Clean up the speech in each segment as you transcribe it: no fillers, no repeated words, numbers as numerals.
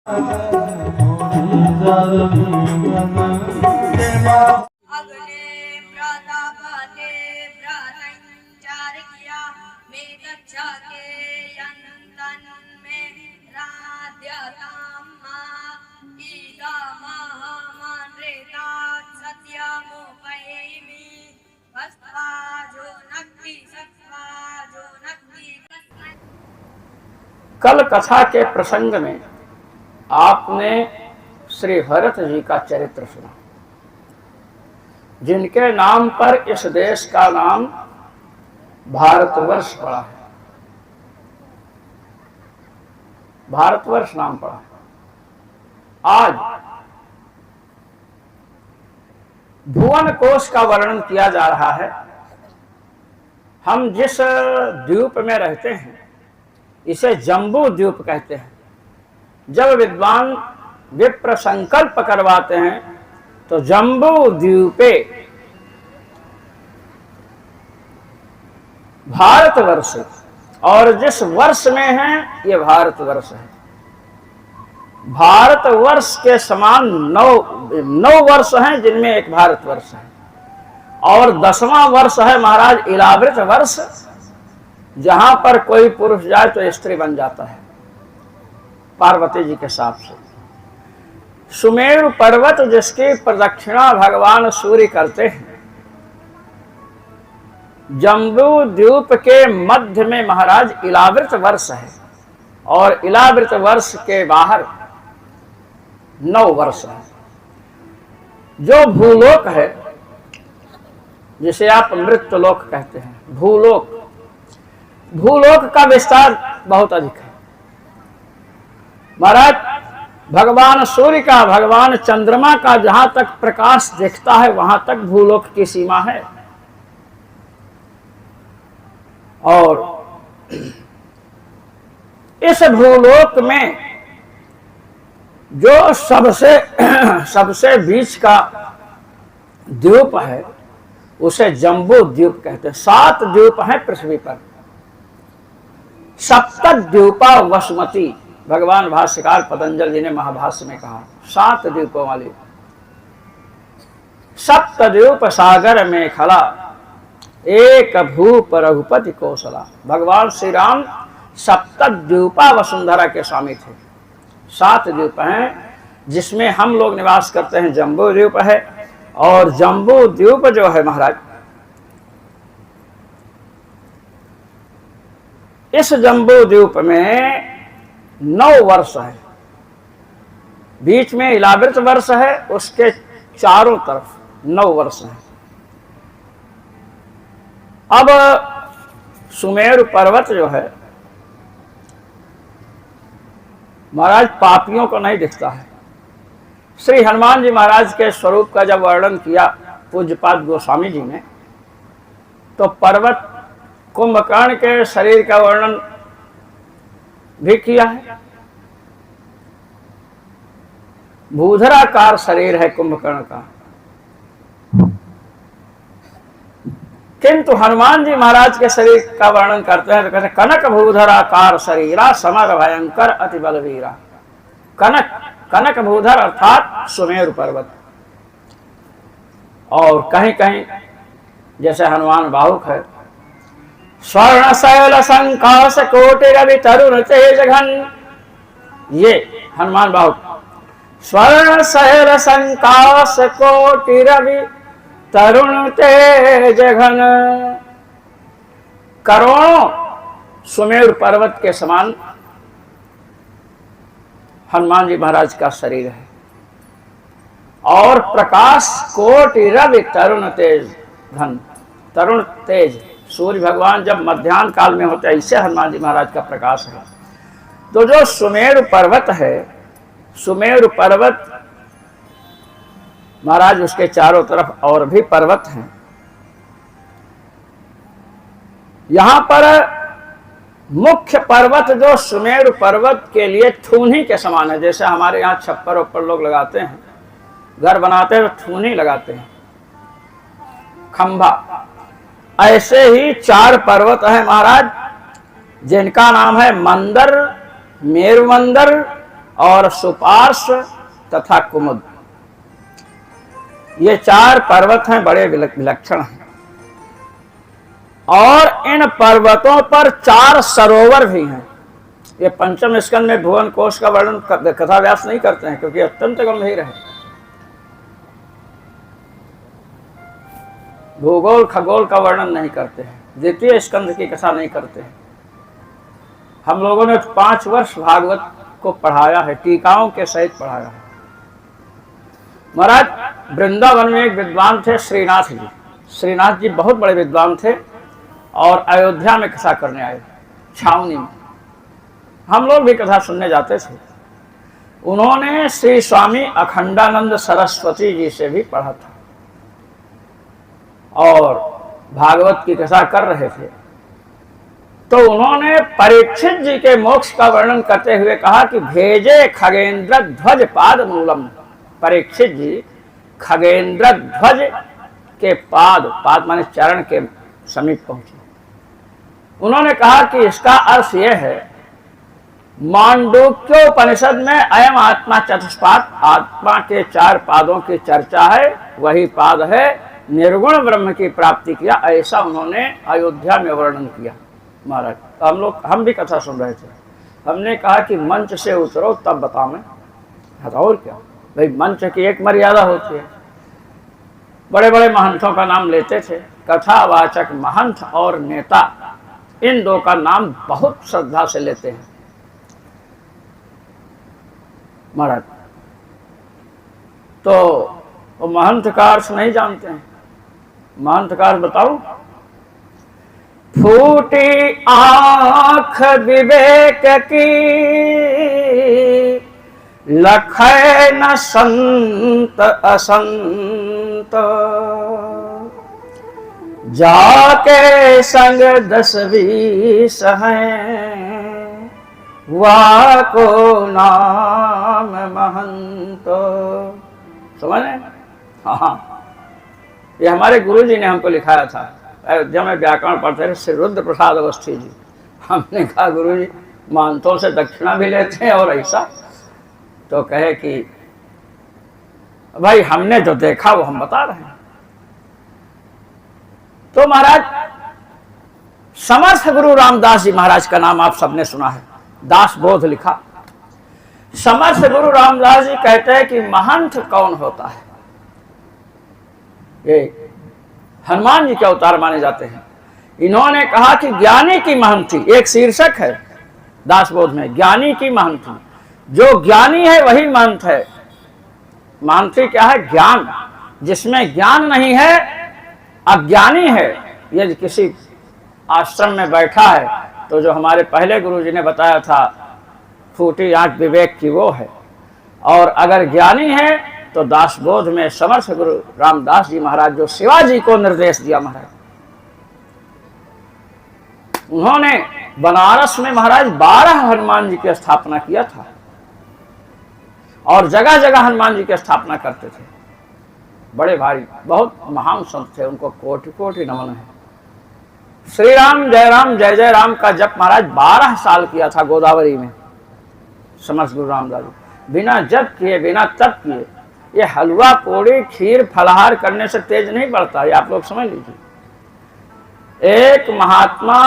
कल कथा के प्रसंग में आपने श्री भरत जी का चरित्र सुना, जिनके नाम पर इस देश का नाम भारतवर्ष पड़ा है। भारतवर्ष नाम पड़ा है। आज भुवन कोश का वर्णन किया जा रहा है। हम जिस द्वीप में रहते हैं इसे जम्बू द्वीप कहते हैं। जब विद्वान विप्र संकल्प करवाते हैं तो जम्बू द्वीपे भारतवर्ष, और जिस वर्ष में है ये भारतवर्ष है। भारतवर्ष के समान नौ वर्ष हैं, जिनमें एक भारतवर्ष है, और 10वां वर्ष है महाराज इलावृत वर्ष, जहां पर कोई पुरुष जाए तो स्त्री बन जाता है पार्वती जी के साथ से। सुमेरु पर्वत जिसकी प्रदक्षिणा भगवान सूर्य करते हैं, जम्बू द्वीप के मध्य में महाराज इलावृत वर्ष है, और इलावृत वर्ष के बाहर 9 वर्ष है। जो भूलोक है, जिसे आप मृत्युलोक कहते हैं, भूलोक का विस्तार बहुत अधिक है महाराज। भगवान सूर्य का, भगवान चंद्रमा का जहां तक प्रकाश दिखता है वहां तक भूलोक की सीमा है। और इस भूलोक में जो सबसे बीच का द्वीप है उसे जम्बू द्वीप कहते हैं। 7 द्वीप हैं पृथ्वी पर। सप्तद्वीपा वसुमती, भगवान भाष्यकार पतंजलि जी ने महाभाष्य में कहा, 7 द्वीपों वाली। सप्तद्वीप सागर में खला, एक भूप रघुपति कौशला। भगवान श्री राम सप्तद्वीपा वसुंधरा के स्वामी थे। 7 द्वीप हैं जिसमें हम लोग निवास करते हैं। जम्बू द्वीप है, और जम्बू द्वीप जो है महाराज, इस जम्बू द्वीप में 9 वर्ष है। बीच में इलावृत वर्ष है, उसके चारों तरफ 9 वर्ष है। अब सुमेरु पर्वत जो है महाराज पापियों को नहीं दिखता है। श्री हनुमान जी महाराज के स्वरूप का जब वर्णन किया पूज्यपाद गोस्वामी जी ने, तो पर्वत कुंभकर्ण के शरीर का वर्णन भी किया है। भूधराकार शरीर है कुंभकर्ण का, किंतु हनुमान जी महाराज के शरीर का वर्णन करते हैं तो कहते हैं कनक भूधराकार शरीरा समर भयंकर अति बलवीरा। कनक भूधर अर्थात सुमेरु पर्वत। और कहीं कहीं जैसे हनुमान बाहुक है, स्वर्ण शैल संकाश कोटि रवि तरुण तेज घन। ये हनुमान बाहुक। स्वर्ण शैल संकाश कोटि रवि तरुण तेज घन। करोड़ों सुमेरु पर्वत के समान हनुमान जी महाराज का शरीर है, और प्रकाश कोटि रवि तरुण तेज घन। तरुण तेज, सूर्य भगवान जब मध्याह्न काल में होते हैं, इससे हनुमान जी महाराज का प्रकाश है। तो जो सुमेरु पर्वत है, सुमेरु पर्वत महाराज, उसके चारों तरफ और भी पर्वत हैं। यहां पर मुख्य पर्वत जो सुमेरु पर्वत के लिए थूनी के समान है। जैसे हमारे यहाँ छप्पर ऊपर लोग लगाते हैं, घर बनाते हैं तो थूनी लगाते हैं, खंभा। ऐसे ही 4 पर्वत हैं महाराज, जिनका नाम है मंदर, मेरु मंदर, और सुपार्श्व तथा कुमुद, ये 4 पर्वत हैं, बड़े विलक्षण हैं। और इन पर्वतों पर 4 सरोवर भी हैं। ये पंचम स्कंद में भुवन कोश का वर्णन कथा व्यास नहीं करते हैं, क्योंकि अत्यंत गंभीर है। भूगोल खगोल का वर्णन नहीं करते हैं, द्वितीय स्कंद की कथा नहीं करते हैं। हम लोगों ने 5 वर्ष भागवत को पढ़ाया है, टीकाओं के सहित पढ़ाया है। महाराज वृंदावन में एक विद्वान थे श्रीनाथ जी। श्रीनाथ जी बहुत बड़े विद्वान थे और अयोध्या में कथा करने आए, छावनी में। हम लोग भी कथा सुनने जाते थे। उन्होंने श्री स्वामी अखंडानंद सरस्वती जी से भी पढ़ा था और भागवत की कथा कर रहे थे। तो उन्होंने परीक्षित जी के मोक्ष का वर्णन करते हुए कहा कि भेजे खगेंद्र ध्वज पाद मूलम। परीक्षित जी खगेंद्र ध्वज के पाद माने चरण के समीप पहुंचे। उन्होंने कहा कि इसका अर्थ यह है, मांडूक्योपनिषद में अयम आत्मा चतुष्पाद, आत्मा के 4 पादों की चर्चा है, वही पाद है निर्गुण ब्रह्म की प्राप्ति किया, ऐसा उन्होंने अयोध्या में वर्णन किया। महाराज हम भी कथा सुन रहे थे। हमने कहा कि मंच से उतरो तब बताओ। मैं और क्या भाई, मंच की एक मर्यादा होती है। बड़े बड़े महंतों का नाम लेते थे, कथावाचक महंत और नेता, इन 2 का नाम बहुत श्रद्धा से लेते हैं महाराज। तो वो महंत का अर्थ नहीं जानते हैं। महंत का अर्थ बताओ, फूटी आँख विवेक की, लखै न संत असंत, जाके संग 10-20 हैं, वा को नाम महंत। समझे? हाँ, ये हमारे गुरुजी ने हमको लिखाया था। अयोध्या में व्याकरण पढ़ते थे श्री रुद्र प्रसाद अवस्थी जी। हमने कहा गुरुजी महंतों से दक्षिणा भी लेते हैं और ऐसा? तो कहे कि भाई हमने जो देखा वो हम बता रहे हैं। तो महाराज समर्थ गुरु रामदास जी महाराज का नाम आप सबने सुना है, दास बोध लिखा। समर्थ गुरु रामदास जी कहते हैं कि महंत कौन होता है? ये हनुमान जी के अवतार माने जाते हैं। इन्होंने कहा कि ज्ञानी की महंती, एक शीर्षक है दासबोध में, ज्ञानी की महंती। जो ज्ञानी है वही महंत है। महंती क्या है? ज्ञान। जिसमें ज्ञान नहीं है, अज्ञानी है। यदि किसी आश्रम में बैठा है तो जो हमारे पहले गुरुजी ने बताया था, फूटी आंख विवेक की, वो है। और अगर ज्ञानी है तो दासबोध में समर्थ गुरु रामदास जी महाराज जो शिवाजी को निर्देश दिया महाराज, उन्होंने बनारस में महाराज 12 हनुमान जी की स्थापना किया था और जगह जगह हनुमान जी की स्थापना करते थे। बड़े भारी, बहुत महान संत थे, उनको कोटि कोटि नमन है। श्री राम जय जय राम का जप महाराज 12 साल किया था गोदावरी में समर्थ गुरु रामदास जी, बिना जप किए, बिना तप किए। ये हलवा पूड़ी खीर फलाहार करने से तेज नहीं बढ़ता, ये आप लोग समझ लीजिए। एक महात्मा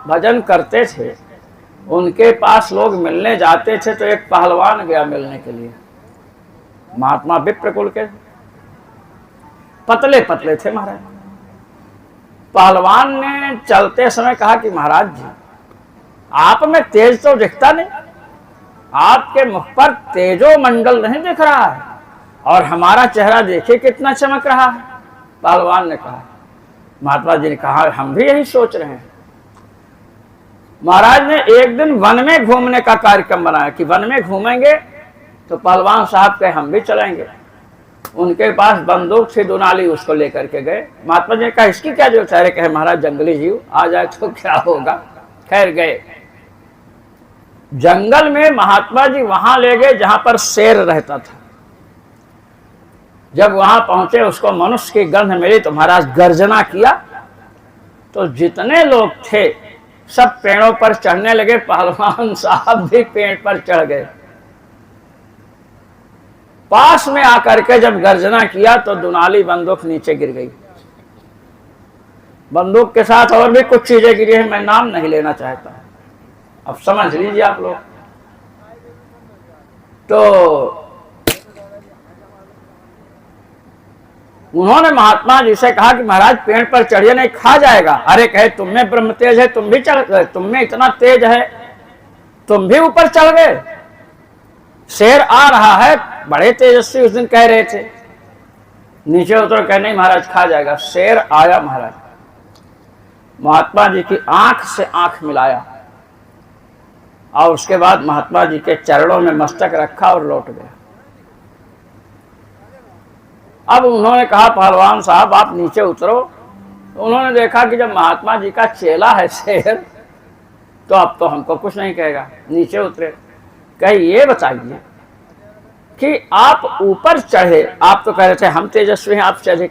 भजन करते थे, उनके पास लोग मिलने जाते थे तो एक पहलवान गया मिलने के लिए। महात्मा विप्र कुल के, पतले पतले थे महाराज। पहलवान ने चलते समय कहा कि महाराज जी, आप में तेज तो दिखता नहीं, आपके मुख पर तेजो मंडल नहीं दिख रहा है, और हमारा चेहरा देखिए कितना चमक रहा है। पहलवान ने कहा। महात्मा जी ने कहा हम भी यही सोच रहे हैं। महाराज ने एक दिन वन में घूमने का कार्यक्रम बनाया कि वन में घूमेंगे, तो पहलवान साहब कहे हम भी चलेंगे। उनके पास बंदूक थी, दुनाली, उसको लेकर के गए। महात्मा जी ने कहा इसकी क्या जरूरत है? कहे महाराज जंगली जीव आ जाए तो क्या होगा। खैर गए जंगल में। महात्मा जी वहां ले गए जहां पर शेर रहता था। जब वहां पहुंचे, उसको मनुष्य की गंध मिली तो महाराज गर्जना किया, तो जितने लोग थे सब पेड़ों पर चढ़ने लगे। पहलवान साहब भी पेड़ पर चढ़ गए। पास में आकर के जब गर्जना किया तो दुनाली बंदूक नीचे गिर गई। बंदूक के साथ और भी कुछ चीजें गिरी हैं, मैं नाम नहीं लेना चाहता, अब समझ लीजिए आप लोग। तो उन्होंने महात्मा जी से कहा कि महाराज पेड़ पर चढ़िए नहीं, खा जाएगा। अरे कहे तुम में ब्रह्म तेज है, तुम भी चढ़ गए, तुम में इतना तेज है, तुम भी ऊपर चढ़ गए। शेर आ रहा है, बड़े तेजस्वी उस दिन कह रहे थे। नीचे उतर कहे नहीं महाराज खा जाएगा। शेर आया महाराज, महात्मा जी की आंख से आंख मिलाया और उसके बाद महात्मा जी के चरणों में मस्तक रखा और लौट गया। अब उन्होंने कहा पहलवान साहब आप नीचे उतरो। तो उन्होंने देखा कि जब महात्मा जी का चेला है शेर, तो अब तो हमको कुछ नहीं कहेगा। नीचे उतरे, कहे ये बताइए कि आप ऊपर चढ़े, आप तो कह रहे थे हम तेजस्वी हैं, आप चढ़े।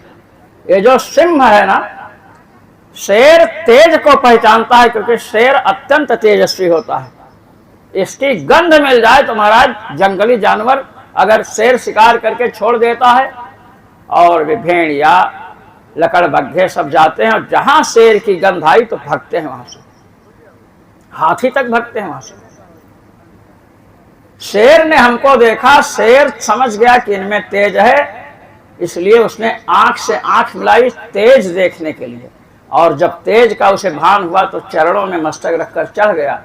ये जो सिंह है ना, शेर तेज को पहचानता है क्योंकि शेर अत्यंत तेजस्वी होता है। इसकी गंध मिल जाए तो महाराज जंगली जानवर अगर शेर शिकार करके छोड़ देता है, और वे भेड़िया लकड़बग्घे सब जाते हैं, और जहां शेर की गंध आई तो भागते हैं वहां से, हाथी तक भागते हैं वहां से। शेर ने हमको देखा, शेर समझ गया कि इनमें तेज है, इसलिए उसने आंख से आंख मिलाई तेज देखने के लिए, और जब तेज का उसे भान हुआ तो चरणों में मस्तक रखकर चढ़ गया।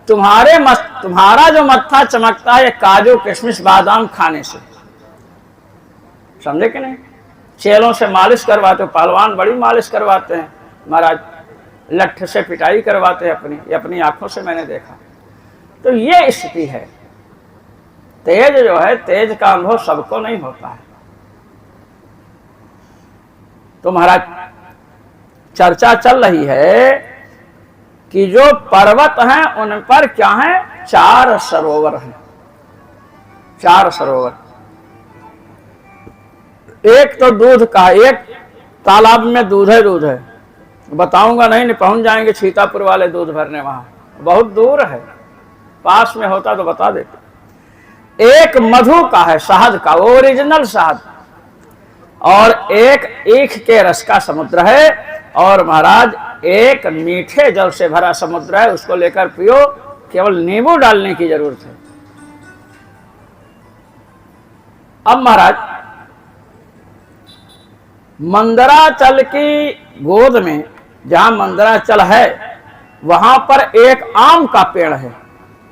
तुम्हारा जो मत्था चमकता है काजू किशमिश बादाम खाने से, समझे कि नहीं? चेलों से मालिश करवाते, पहलवान बड़ी मालिश करवाते हैं महाराज, लठ से पिटाई करवाते हैं अपनी आंखों से मैंने देखा। तो ये स्थिति है। तेज जो है, तेज का अनुभव सबको नहीं होता है। तो महाराज चर्चा चल रही है कि जो पर्वत हैं उन पर क्या है, 4 सरोवर हैं। 4 सरोवर, एक तो दूध का, एक तालाब में दूध है, बताऊंगा नहीं पहुंच जाएंगे सीतापुर वाले दूध भरने, वहां बहुत दूर है, पास में होता तो बता देते। एक मधु का है, शहद का, वो ओरिजिनल शहद, और एक ईख के रस का समुद्र है, और महाराज एक मीठे जल से भरा समुद्र है, उसको लेकर पियो, केवल नींबू डालने की जरूरत है। अब महाराज मंदराचल की गोद में, जहां मंदराचल है वहां पर एक आम का पेड़ है।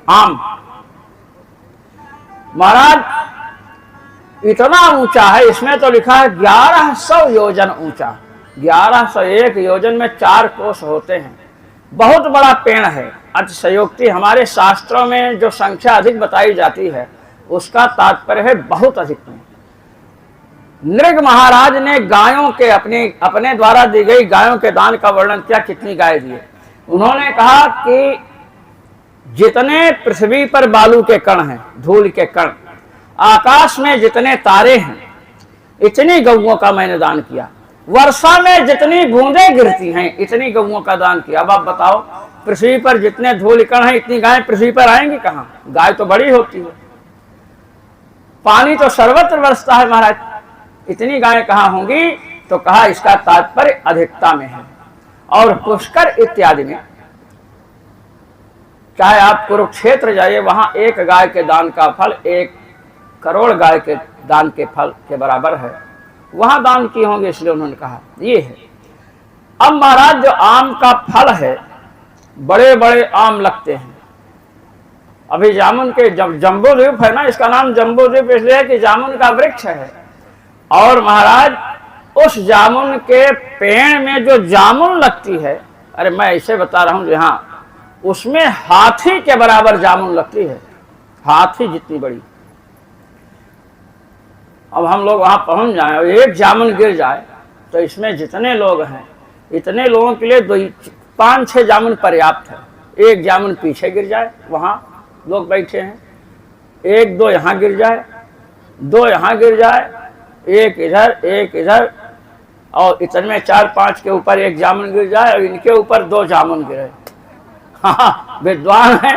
आम महाराज इतना ऊंचा है, इसमें तो लिखा है 1100 योजन ऊंचा, 1101 योजन में 4 कोस होते हैं। बहुत बड़ा पेड़ है। अतिशयोक्ति, हमारे शास्त्रों में जो संख्या अधिक बताई जाती है उसका तात्पर्य है बहुत अधिक में। नृग महाराज ने गायों के अपने द्वारा दी गई गायों के दान का वर्णन किया, कितनी गाय दिए। उन्होंने कहा कि जितने पृथ्वी पर बालू के कण हैं, धूल के कण, आकाश में जितने तारे हैं, इतनी गौओं का मैंने दान किया। वर्षा में जितनी बूंदें गिरती हैं इतनी गौओं का दान किया। अब आप बताओ, पृथ्वी पर जितने धूल कण हैं इतनी गायें पृथ्वी पर आएंगी कहां? गाय तो बड़ी होती है, पानी तो सर्वत्र बरसता है महाराज, इतनी गायें कहां होंगी? तो कहा इसका तात्पर्य अधिकता में है। और पुष्कर इत्यादि में, चाहे आप कुरुक्षेत्र जाइए, वहां एक गाय के दान का फल 1 करोड़ गाय के दान के फल के बराबर है, वहां दान किए होंगे, इसलिए उन्होंने कहा ये है। अब महाराज जो आम का फल है, बड़े बड़े आम लगते हैं। अभी जामुन के जम्बू द्वीप है ना, इसका नाम जम्बू द्वीप इसलिए है कि जामुन का वृक्ष है। और महाराज उस जामुन के पेड़ में जो जामुन लगती है, अरे मैं ऐसे बता रहा हूं जी, हाँ, उसमें हाथी के बराबर जामुन लगती है, हाथी जितनी बड़ी। अब हम लोग वहां पहुंच जाएं और एक जामुन गिर जाए तो इसमें जितने लोग हैं इतने लोगों के लिए 5-6 जामुन पर्याप्त है। एक जामुन पीछे गिर जाए, वहां लोग बैठे हैं, 1-2 यहां गिर जाए, 2 यहां गिर जाए, एक इधर, और इतने में 4-5 के ऊपर एक जामुन गिर जाए और इनके ऊपर 2 जामुन गिरे। हाँ, विद्वान है,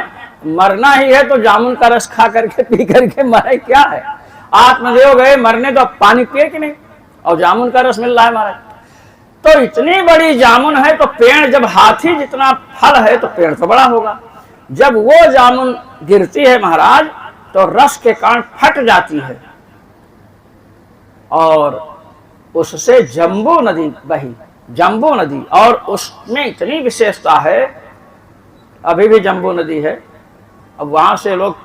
मरना ही है तो जामुन का रस खा करके पी करके मरे, क्या है। आत्मदेव गए मरने तो पानी पिए कि नहीं, और जामुन का रस मिल रहा है महाराज। तो इतनी बड़ी जामुन है तो पेड़, जब हाथी जितना फल है तो पेड़ तो बड़ा होगा। जब वो जामुन गिरती है महाराज तो रस के कारण फट जाती है और उससे जम्बू नदी बही, जम्बू नदी। और उसमें इतनी विशेषता है, अभी भी जम्बू नदी है। अब वहां से लोग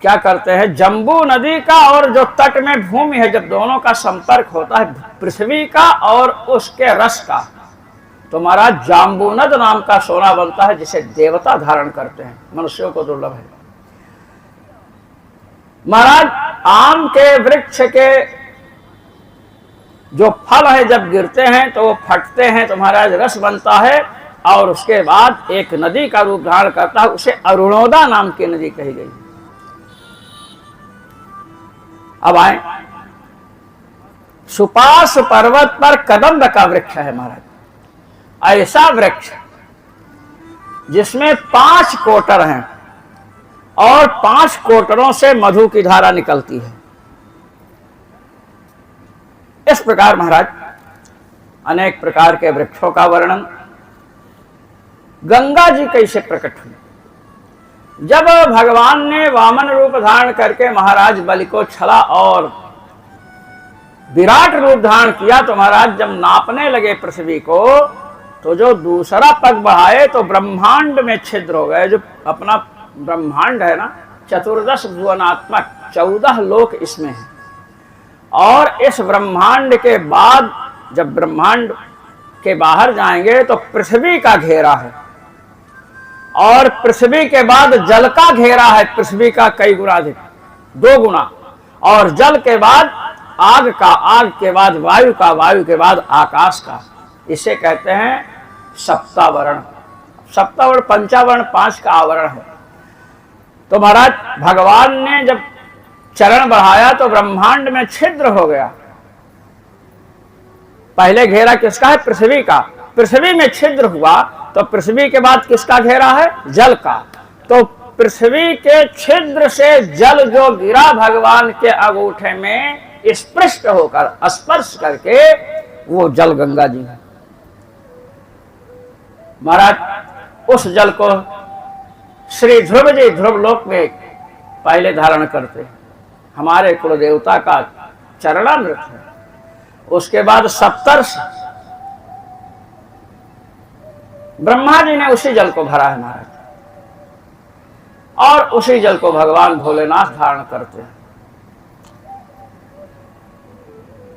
क्या करते हैं, जम्बू नदी का और जो तट में भूमि है, जब दोनों का संपर्क होता है पृथ्वी का और उसके रस का, तो महाराज जाम्बूनद नाम का सोना बनता है जिसे देवता धारण करते हैं, मनुष्यों को दुर्लभ है। महाराज आम के वृक्ष के जो फल है जब गिरते हैं तो वो फटते हैं तो महाराज रस बनता है और उसके बाद एक नदी का रूप धारण करता है, उसे अरुणोदा नाम की नदी कही गई। अब आए, सुपास पर्वत पर कदम्ब का वृक्ष है महाराज, ऐसा वृक्ष जिसमें 5 कोटर हैं और 5 कोटरों से मधु की धारा निकलती है। इस प्रकार महाराज अनेक प्रकार के वृक्षों का वर्णन। गंगा जी कैसे प्रकट हुई? जब भगवान ने वामन रूप धारण करके महाराज बलि को छला और विराट रूप धारण किया तो महाराज जब नापने लगे पृथ्वी को तो जो दूसरा पग बढ़ाए तो ब्रह्मांड में छिद्र हो गए। जो अपना ब्रह्मांड है ना, 14 भुवनात्मक 14 लोक इसमें है। और इस ब्रह्मांड के बाद जब ब्रह्मांड के बाहर जाएंगे तो पृथ्वी का घेरा है और पृथ्वी के बाद जल का घेरा है, पृथ्वी का कई गुना अधिक, 2 गुना। और जल के बाद आग का, आग के बाद वायु का, वायु के बाद आकाश का। इसे कहते हैं सप्तावरण। सप्तावरण पंचावरण 5 का आवरण है। तो महाराज भगवान ने जब चरण बढ़ाया तो ब्रह्मांड में छिद्र हो गया। पहले घेरा किसका है? पृथ्वी का। पृथ्वी में छिद्र हुआ तो पृथ्वी के बाद किसका घेरा है? जल का। तो पृथ्वी के छिद्र से जल जो गिरा भगवान के अंगूठे में स्पृष्ट होकर, स्पर्श करके, वो जल गंगा जी है महाराज। उस जल को श्री ध्रुव जी ध्रुव लोक में पहले धारण करते, हमारे कुल देवता का चरणामृत है। उसके बाद सप्तर्षि ब्रह्मा जी ने उसी जल को भरा है महाराज, और उसी जल को भगवान भोलेनाथ धारण करते हैं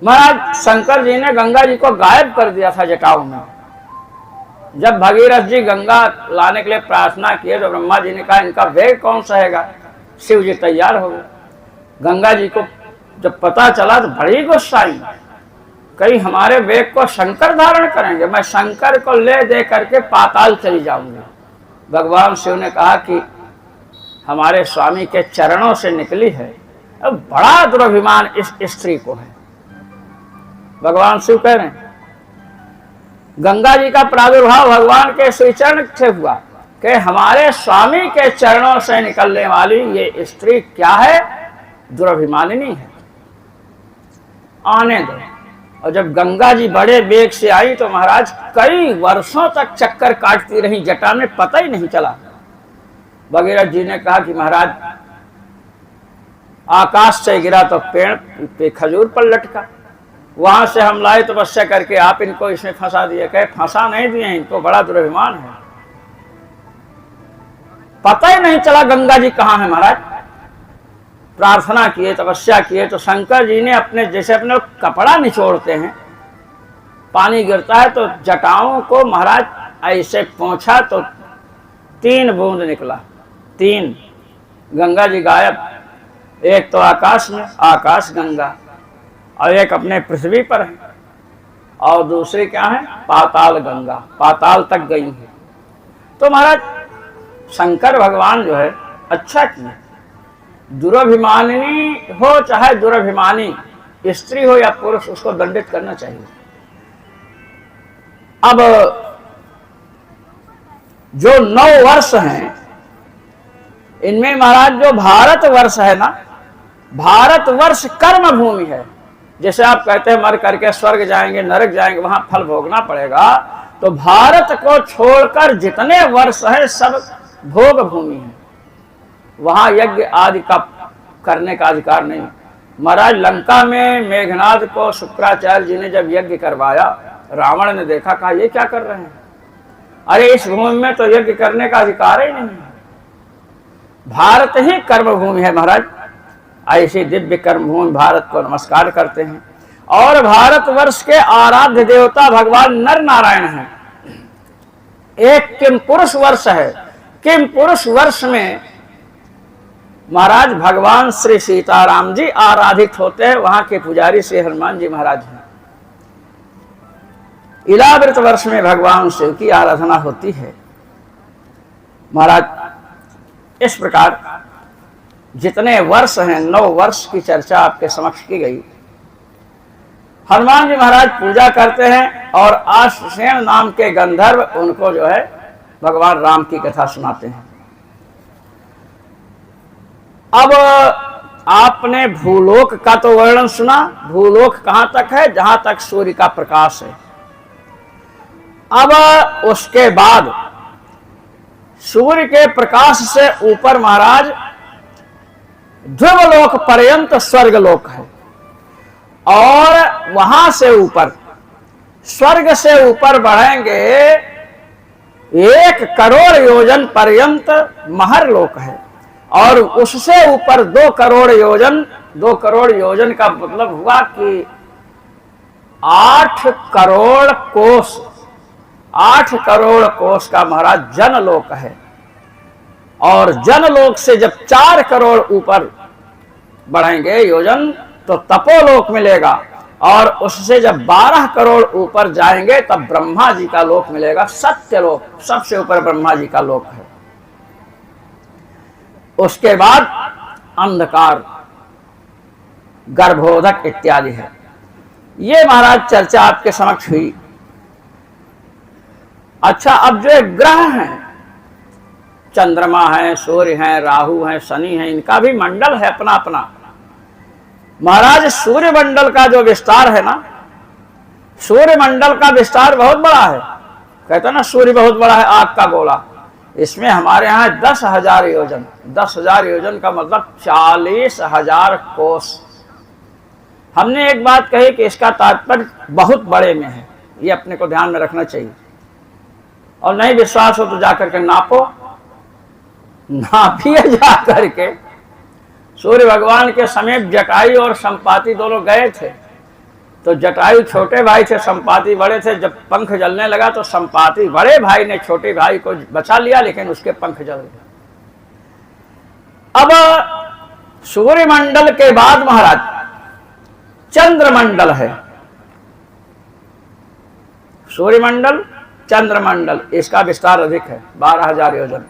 महाराज। शंकर जी ने गंगा जी को गायब कर दिया था जटाओं में। जब भगीरथ जी गंगा लाने के लिए प्रार्थना किए तो ब्रह्मा जी ने कहा इनका वेग कौन सहेगा। शिव जी तैयार हो गए। गंगा जी को जब पता चला तो बड़ी गुस्सा आई, कहीं हमारे वेग को शंकर धारण करेंगे, मैं शंकर को ले दे करके पाताल चली जाऊंगी। भगवान शिव ने कहा कि हमारे स्वामी के चरणों से निकली है, अब बड़ा दुर्भिमान इस स्त्री को है। भगवान शिव कह रहे हैं गंगा जी का प्रादुर्भाव भगवान के श्री चरण से हुआ कि हमारे स्वामी के चरणों से निकलने वाली ये स्त्री क्या है? दुर्भिमानिनी है, आने दो। और जब गंगा जी बड़े वेग से आई तो महाराज कई वर्षों तक चक्कर काटती रही, जटा में पता ही नहीं चला। भगीरथ जी ने कहा कि महाराज आकाश से गिरा तो पेड़ पे खजूर पर लटका, वहां से हम लाए तपस्या करके आप इनको इसमें फंसा दिए। कहे फंसा नहीं दिए, इनको बड़ा दुर्भिमान है, पता ही नहीं चला गंगा जी कहाँ है महाराज। प्रार्थना किए, तपस्या किए तो शंकर जी ने अपने, जैसे अपने कपड़ा निचोड़ते हैं, पानी गिरता है तो जटाओं को महाराज ऐसे पहुंचा तो 3 बूंद निकला, 3। गंगा जी गायब, एक तो आकाश में, आकाश गंगा, और एक अपने पृथ्वी पर है, और दूसरी क्या है? पाताल गंगा, पाताल तक गई है। तो महाराज शंकर भगवान जो है अच्छा किए। दुरभिमानिनी हो चाहे दुरभिमानी, स्त्री हो या पुरुष, उसको दंडित करना चाहिए। अब जो 9 वर्ष हैं इनमें महाराज जो भारत वर्ष है ना, भारतवर्ष कर्म भूमि है। जैसे आप कहते हैं मर करके स्वर्ग जाएंगे, नरक जाएंगे, वहां फल भोगना पड़ेगा, तो भारत को छोड़कर जितने वर्ष है सब भोग भूमि है। वहां यज्ञ आदि का करने का अधिकार नहीं। महाराज लंका में मेघनाद को शुक्राचार्य जी ने जब यज्ञ करवाया, रावण ने देखा, कहा ये क्या कर रहे हैं, अरे इस भूमि में तो यज्ञ करने का अधिकार ही नहीं है। भारत ही कर्म भूमि है महाराज। ऐसी दिव्य कर्म भूमि भारत को नमस्कार करते हैं। और भारतवर्ष के आराध्य देवता भगवान नर नारायण हैं। एक किम पुरुष वर्ष है। किम पुरुष वर्ष में महाराज भगवान श्री सीताराम जी आराधित होते हैं। वहां के पुजारी श्री हनुमान जी महाराज हैं। इलावृत वर्ष में भगवान शिव की आराधना होती है। महाराज इस प्रकार जितने वर्ष हैं 9 वर्ष की चर्चा आपके समक्ष की गई। हनुमान जी महाराज पूजा करते हैं और आश्वसेन नाम के गंधर्व उनको जो है भगवान राम की कथा सुनाते हैं। अब आपने भूलोक का तो वर्णन सुना। भूलोक कहां तक है? जहां तक सूर्य का प्रकाश है। अब उसके बाद सूर्य के प्रकाश से ऊपर महाराज ध्रुवलोक पर्यंत स्वर्गलोक है। और वहां से ऊपर स्वर्ग से ऊपर बढ़ेंगे 1 करोड़ योजन पर्यंत महरलोक है। और उससे ऊपर 2 करोड़ योजन, 2 करोड़ योजन का मतलब हुआ कि 8 करोड़ कोस, 8 करोड़ कोस का महाराज जनलोक है। और जनलोक से जब 4 करोड़ ऊपर बढ़ेंगे योजन तो तपोलोक मिलेगा। और उससे जब 12 करोड़ ऊपर जाएंगे तब ब्रह्मा जी का लोक मिलेगा, सत्यलोक। सबसे ऊपर ब्रह्मा जी का लोक है। उसके बाद अंधकार, गर्भोदक इत्यादि है। ये महाराज चर्चा आपके समक्ष हुई। अच्छा, अब जो ग्रह हैं, चंद्रमा है, सूर्य है, राहु है, शनि है, इनका भी मंडल है अपना अपना। महाराज सूर्य मंडल का जो विस्तार है ना, सूर्य मंडल का विस्तार बहुत बड़ा है। कहते ना सूर्य बहुत बड़ा है, आग का गोला। इसमें हमारे यहाँ 10,000 योजन। 10,000 योजन का मतलब 40,000 कोस। हमने एक बात कही कि इसका तात्पर्य बहुत बड़े में है। ये अपने को ध्यान में रखना चाहिए। और नहीं विश्वास हो तो जाकर के नापो, नापिए जाकर के। सूर्य भगवान के समीप जटायु और संपाति दोनों गए थे। तो जटायु छोटे भाई थे, संपाति बड़े थे। जब पंख जलने लगा तो संपाति बड़े भाई ने छोटे भाई को बचा लिया, लेकिन उसके पंख जल गए। अब सूर्यमंडल के बाद महाराज चंद्रमंडल है। सूर्यमंडल, चंद्रमंडल, इसका विस्तार अधिक है, 12,000 योजन।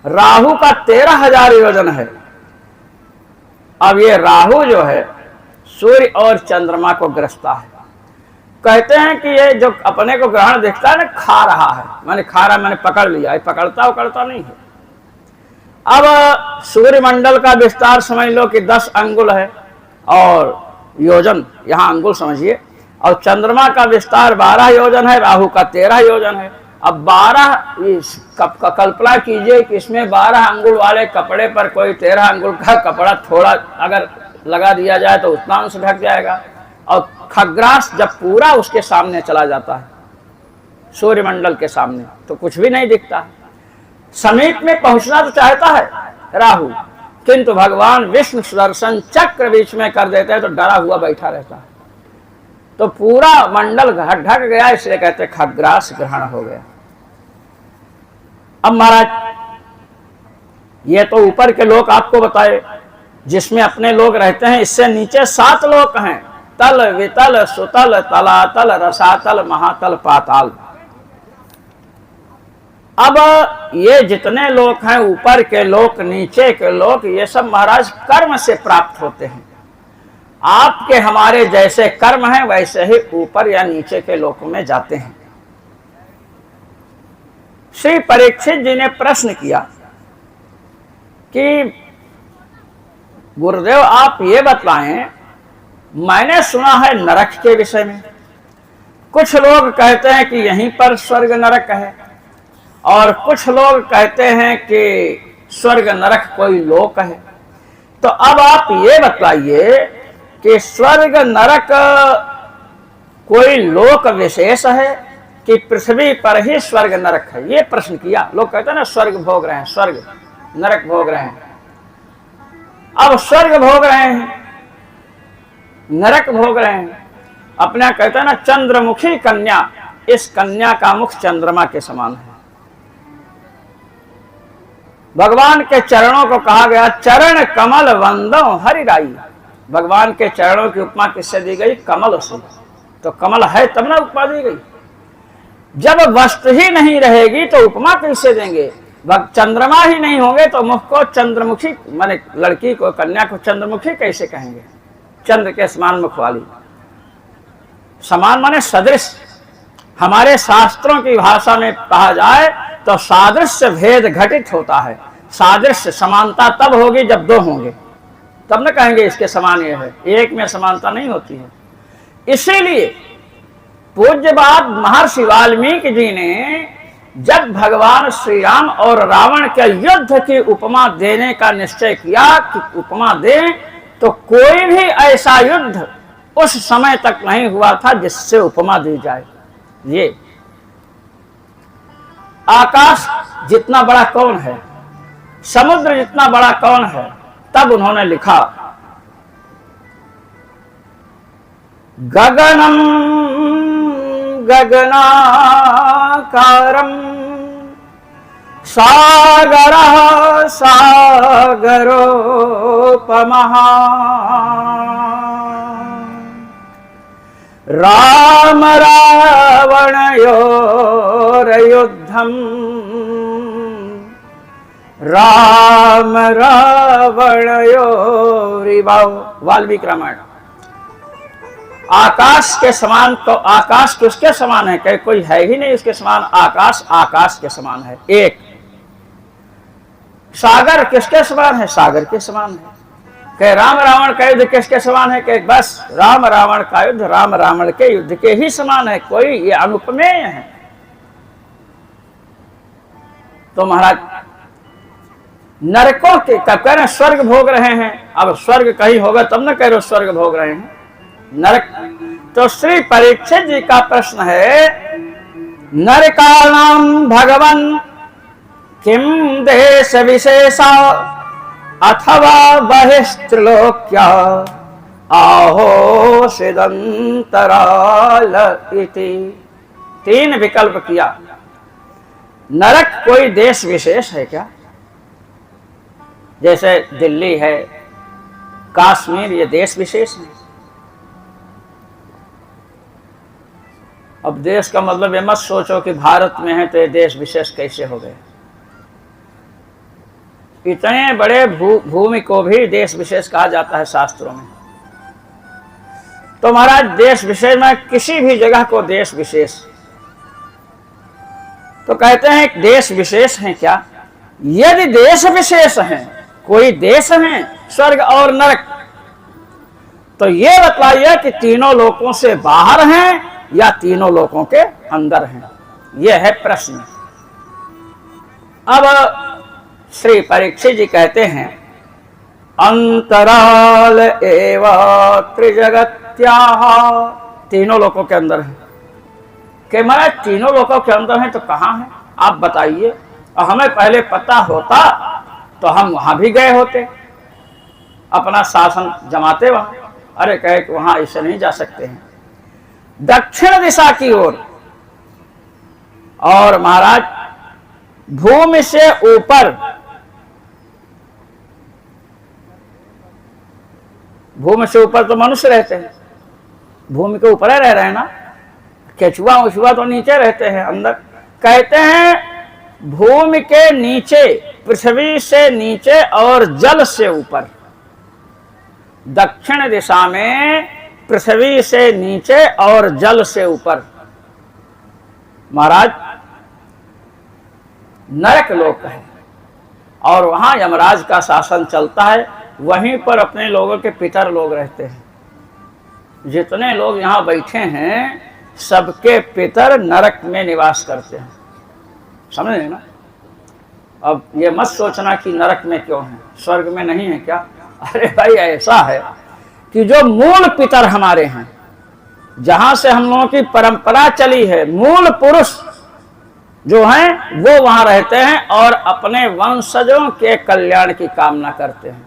राहु का 13,000 योजन है। अब ये राहु जो है सूर्य और चंद्रमा को ग्रसता है। कहते हैं कि ये जो अपने को ग्रहण दिखता है ना, खा रहा है, मैंने खा रहा, मैंने पकड़ लिया, ये पकड़ता उकड़ता नहीं है। अब सूर्यमंडल का विस्तार समझ लो कि 10 अंगुल है और योजन, यहाँ अंगुल समझिए। और चंद्रमा का विस्तार 12 योजन है, राहु का 13 योजन है। अब 12 कल्पना कीजिए कि इसमें 12 अंगुल वाले कपड़े पर कोई 13 अंगुल का कपड़ा थोड़ा अगर लगा दिया जाए तो उतना अंश ढक जाएगा। और खग्रास जब पूरा उसके सामने चला जाता है, सूर्यमंडल के सामने, तो कुछ भी नहीं दिखता। समीप में पहुंचना तो चाहता है राहु, किंतु भगवान विष्णु सुदर्शन चक्र बीच में कर देते हैं तो डरा हुआ बैठा रहता है। तो पूरा मंडल ढक गया, इसलिए कहते हैं खग्रास ग्रहण हो गया। अब महाराज ये तो ऊपर के लोक आपको बताए जिसमें अपने लोग रहते हैं। इससे नीचे 7 लोक हैं, तल, वितल, सुतल, तलातल, रसातल, महातल, पाताल। अब ये जितने लोक हैं, ऊपर के लोक, नीचे के लोक, ये सब महाराज कर्म से प्राप्त होते हैं। आपके हमारे जैसे कर्म हैं वैसे ही ऊपर या नीचे के लोकों में जाते हैं। श्री परीक्षित जी ने प्रश्न किया कि गुरुदेव आप ये बतलाएं, मैंने सुना है नरक के विषय में, कुछ लोग कहते हैं कि यहीं पर स्वर्ग नरक है, और कुछ लोग कहते हैं कि स्वर्ग नरक कोई लोक है। तो अब आप ये बतलाइए कि स्वर्ग नरक कोई लोक विशेष है कि पृथ्वी पर ही स्वर्ग नरक है? ये प्रश्न किया। लोग कहते हैं ना स्वर्ग भोग रहे हैं, स्वर्ग नरक भोग रहे हैं। अब स्वर्ग भोग रहे हैं, नरक भोग रहे हैं। अपना कहते हैं ना चंद्रमुखी कन्या, इस कन्या का मुख चंद्रमा के समान है। भगवान के चरणों को कहा गया चरण कमल वंदो हरिराई। भगवान के चरणों की उपमा किससे दी गई? कमल से। तो कमल है तब ना उपमा दी गई। जब वस्तु ही नहीं रहेगी तो उपमा कैसे देंगे? चंद्रमा ही नहीं होंगे तो मुख को चंद्रमुखी, माने लड़की को, कन्या को चंद्रमुखी कैसे कहेंगे? चंद्र के समान मुख वाली। समान माने सदृश। हमारे शास्त्रों की भाषा में कहा जाए तो सादृश्य भेद घटित होता है। सादृश्य समानता तब होगी जब दो होंगे, तब न कहेंगे इसके समान ये है। एक में समानता नहीं होती है। इसीलिए पूज्यपाद महर्षि वाल्मीकि जी ने जब भगवान श्री राम और रावण के युद्ध की उपमा देने का निश्चय किया कि उपमा दें, तो कोई भी ऐसा युद्ध उस समय तक नहीं हुआ था जिससे उपमा दी जाए। ये आकाश जितना बड़ा कौन है, समुद्र जितना बड़ा कौन है, तब उन्होंने लिखा गगनम गगनाकारम सागरः सागरोपमः राम रावणयोर्युद्धम् राम रावणयोरिव। वाल्मीकि रामायण। आकाश के समान, तो आकाश किसके समान है? कहीं कोई है ही नहीं उसके समान। आकाश आकाश के समान है एक। सागर किसके समान है? सागर के समान है। कहे राम रावण का युद्ध किसके समान है? कहे बस राम रावण का युद्ध राम रावण के युद्ध के ही समान है। कोई ये अनुपमेय है। तो महाराज नरकों के कब कह रहे हैं स्वर्ग भोग रहे हैं? अब स्वर्ग कहीं होगा तब न कह रहे स्वर्ग भोग रहे हैं, नरक। तो श्री परीक्षित जी का प्रश्न है नरकाणाम भगवन किम देश विशेषा अथवा बहिस्त्रिलोक्या आहो सिदंतराल इति। तीन विकल्प किया। नरक कोई देश विशेष है क्या? जैसे दिल्ली है, काश्मीर, ये देश विशेष है। अब देश का मतलब ये मत सोचो कि भारत में है तो ये देश विशेष कैसे हो गए। इतने बड़े भूमि को भी देश विशेष कहा जाता है शास्त्रों में। तो महाराज देश विशेष में किसी भी जगह को देश विशेष, तो कहते हैं देश विशेष है क्या? यदि देश विशेष है, कोई देश है स्वर्ग और नरक, तो ये बतलाइए कि तीनों लोकों से बाहर हैं या तीनों लोकों के अंदर हैं। यह है प्रश्न। अब श्री परीक्षित जी कहते हैं अंतराल एव त्रिजगत्याः। तीनों लोकों के अंदर है। कि महाराज तीनों लोकों के अंदर हैं तो कहाँ है आप बताइए। और हमें पहले पता होता तो हम वहां भी गए होते, अपना शासन जमाते वहां। अरे कहे कि वहां ऐसे नहीं जा सकते हैं, दक्षिण दिशा की ओर। और महाराज भूमि से ऊपर, भूमि से ऊपर तो मनुष्य रहते हैं, भूमि के ऊपर रह रहे हैं ना। केचुआ उचुआ तो नीचे रहते हैं, अंदर। कहते हैं भूमि के नीचे, पृथ्वी से नीचे और जल से ऊपर। दक्षिण दिशा में पृथ्वी से नीचे और जल से ऊपर महाराज नरक लोक है। और वहां यमराज का शासन चलता है। वहीं पर अपने लोगों के पितर लोग रहते हैं। जितने लोग यहाँ बैठे हैं सबके पितर नरक में निवास करते हैं, समझे ना। अब ये मत सोचना कि नरक में क्यों है, स्वर्ग में नहीं है क्या। अरे भाई ऐसा है कि जो मूल पितर हमारे हैं, जहां से हम लोगों की परंपरा चली है, मूल पुरुष जो हैं वो वहां रहते हैं और अपने वंशजों के कल्याण की कामना करते हैं।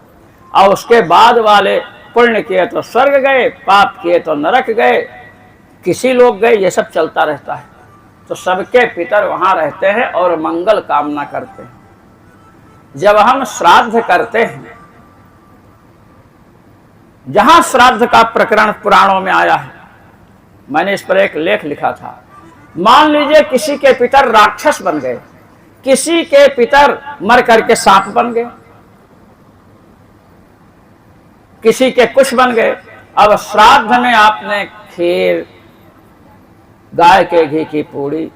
और उसके बाद वाले पुण्य किए तो स्वर्ग गए, पाप किए तो नरक गए, किसी लोग गए, ये सब चलता रहता है। तो सबके पितर वहां रहते हैं और मंगल कामना करते हैं। जब हम श्राद्ध करते हैं, जहां श्राद्ध का प्रकरण पुराणों में आया है, मैंने इस पर एक लेख लिखा था। मान लीजिए किसी के पितर राक्षस बन गए, किसी के पितर मर करके सांप बन गए, किसी के कुछ बन गए। अब श्राद्ध में आपने खीर, गाय के घी की पूड़ी,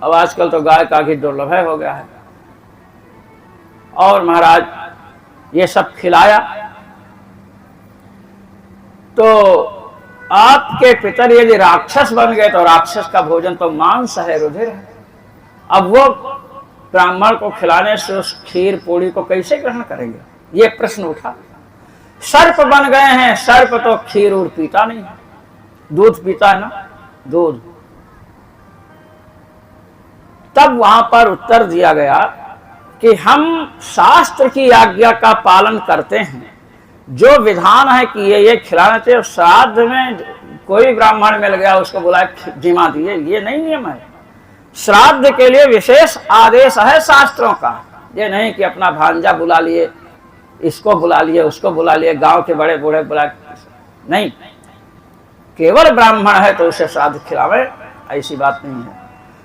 अब आजकल तो गाय का घी दुर्लभ हो गया है, और महाराज ये सब खिलाया, तो आपके पितर यदि राक्षस बन गए तो राक्षस का भोजन तो मांस है, रुधिर है। अब वो ब्राह्मण को खिलाने से उस खीर पूड़ी को कैसे ग्रहण करेंगे, ये प्रश्न उठा। सर्प बन गए हैं, सर्प तो खीर और पीता नहीं है, दूध पीता है ना, दूध। तब वहां पर उत्तर दिया गया कि हम शास्त्र की आज्ञा का पालन करते हैं, जो विधान है कि ये खिलाना चाहिए। श्राद्ध में कोई ब्राह्मण मिल गया उसको बुलाए जिमा दिए, ये नहीं नियम है। श्राद्ध के लिए विशेष आदेश है शास्त्रों का, ये नहीं कि अपना भांजा बुला लिए, इसको बुला लिए, उसको बुला लिए, गांव के बड़े बूढ़े बुला, नहीं। केवल ब्राह्मण है तो उसे श्राद्ध खिलावे, ऐसी बात नहीं है।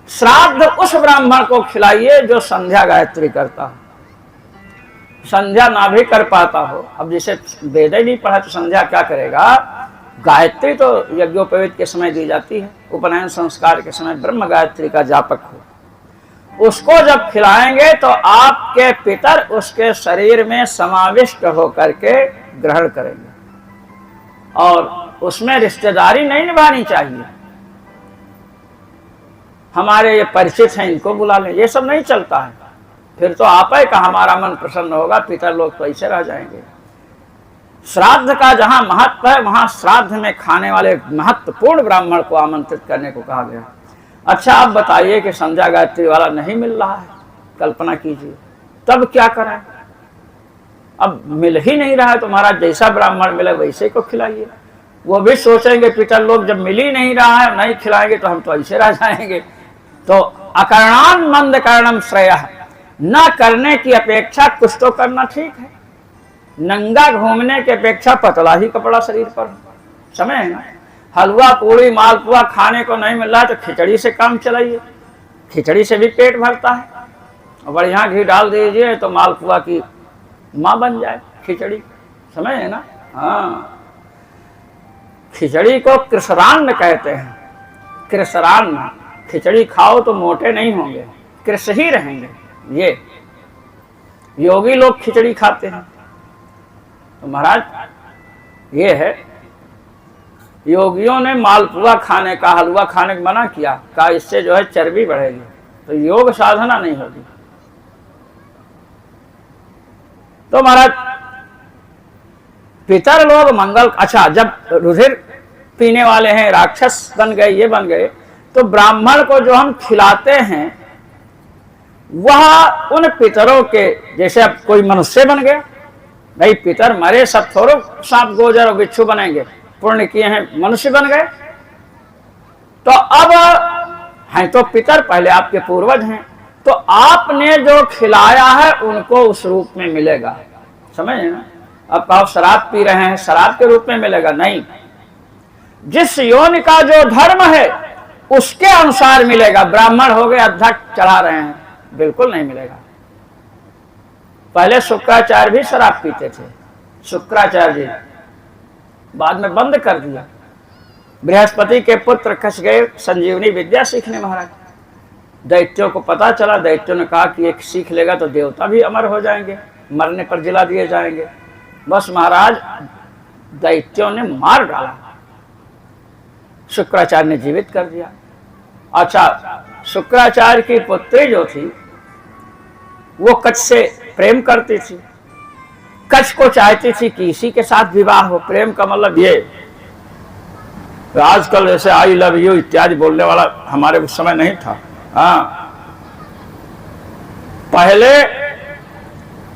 श्राद्ध उस ब्राह्मण को खिलाइए जो संध्या गायत्री करता हो, संध्या ना भी कर पाता हो। अब जिसे वेद ही नहीं पढ़ा तो संध्या क्या करेगा। गायत्री तो यज्ञोपवीत के समय दी जाती है, उपनयन संस्कार के समय ब्रह्म गायत्री का जापक हो, उसको जब खिलाएंगे तो आपके पितर उसके शरीर में समाविष्ट होकर के ग्रहण करेंगे, और उसमें रिश्तेदारी नहीं निभानी चाहिए। हमारे ये परिचित हैं, इनको बुला लें, ये सब नहीं चलता है। फिर तो आप ही का हमारा मन प्रसन्न होगा, पितर लोग तो ऐसे रह जाएंगे। श्राद्ध का जहां महत्व है, वहां श्राद्ध में खाने वाले महत्वपूर्ण ब्राह्मण को आमंत्रित करने को कहा गया। अच्छा आप बताइए कि संध्या गायत्री वाला नहीं मिल रहा है, कल्पना कीजिए, तब क्या करें। अब मिल ही नहीं रहा है तो महाराज जैसा ब्राह्मण मिले वैसे को खिलाइए। वो भी सोचेंगे पितर लोग जब मिल ही नहीं रहा है, नहीं खिलाएंगे तो हम तो ऐसे रह जाएंगे। तो अकरणान मंद करणम श्रेयः, न करने की अपेक्षा कुछ तो करना ठीक है। नंगा घूमने की अपेक्षा पतला ही कपड़ा शरीर पर, समय है ना। हलवा पूड़ी मालपुआ खाने को नहीं मिल रहा है तो खिचड़ी से काम चलाइए, खिचड़ी से भी पेट भरता है। और बढ़िया घी डाल दीजिए तो मालपुआ की माँ बन जाए खिचड़ी, समय है ना। हाँ, खिचड़ी को कृष्णान्न कहते हैं, कृष्णान्न। खिचड़ी खाओ तो मोटे नहीं होंगे, कृष्ण ही रहेंगे। ये योगी लोग खिचड़ी खाते हैं, तो महाराज ये है, योगियों ने मालपुआ खाने का, हलवा खाने का मना किया, कहा इससे जो है चर्बी बढ़ेगी, तो योग साधना नहीं होगी। तो महाराज पितर लोग मंगल, अच्छा जब रुधिर पीने वाले हैं, राक्षस बन गए, ये बन गए, तो ब्राह्मण को जो हम खिलाते हैं वह उन पितरों के, जैसे अब कोई मनुष्य बन गया, भाई पितर मरे सब थोड़ो सांप गोजर और बिच्छू बनेंगे, पुण्य किए हैं मनुष्य बन गए। तो अब हैं तो पितर, पहले आपके पूर्वज हैं, तो आपने जो खिलाया है उनको उस रूप में मिलेगा, समझ ना। अब कहो शराब पी रहे हैं, शराब के रूप में मिलेगा, नहीं। जिस योनि का जो धर्म है उसके अनुसार मिलेगा। ब्राह्मण हो गए, अध्यक्ष चढ़ा रहे हैं, बिल्कुल नहीं मिलेगा। पहले शुक्राचार्य भी शराब पीते थे, शुक्राचार्य जी, बाद में बंद कर दिया। बृहस्पति के पुत्र खस गए संजीवनी विद्या सीखने महाराज। दैत्यों को पता चला, दैत्यों ने कहा कि एक सीख लेगा तो देवता भी अमर हो जाएंगे, मरने पर जिला दिए जाएंगे। बस महाराज दैत्यों ने मार डाला, शुक्राचार्य ने जीवित कर दिया। अच्छा, शुक्राचार्य की पुत्री जो थी वो कच्छ से प्रेम करती थी, कच्छ को चाहती थी कि इसी के साथ विवाह हो। प्रेम का मतलब ये, आजकल जैसे आई लव यू इत्यादि बोलने वाला हमारे उस समय नहीं था। हाँ, पहले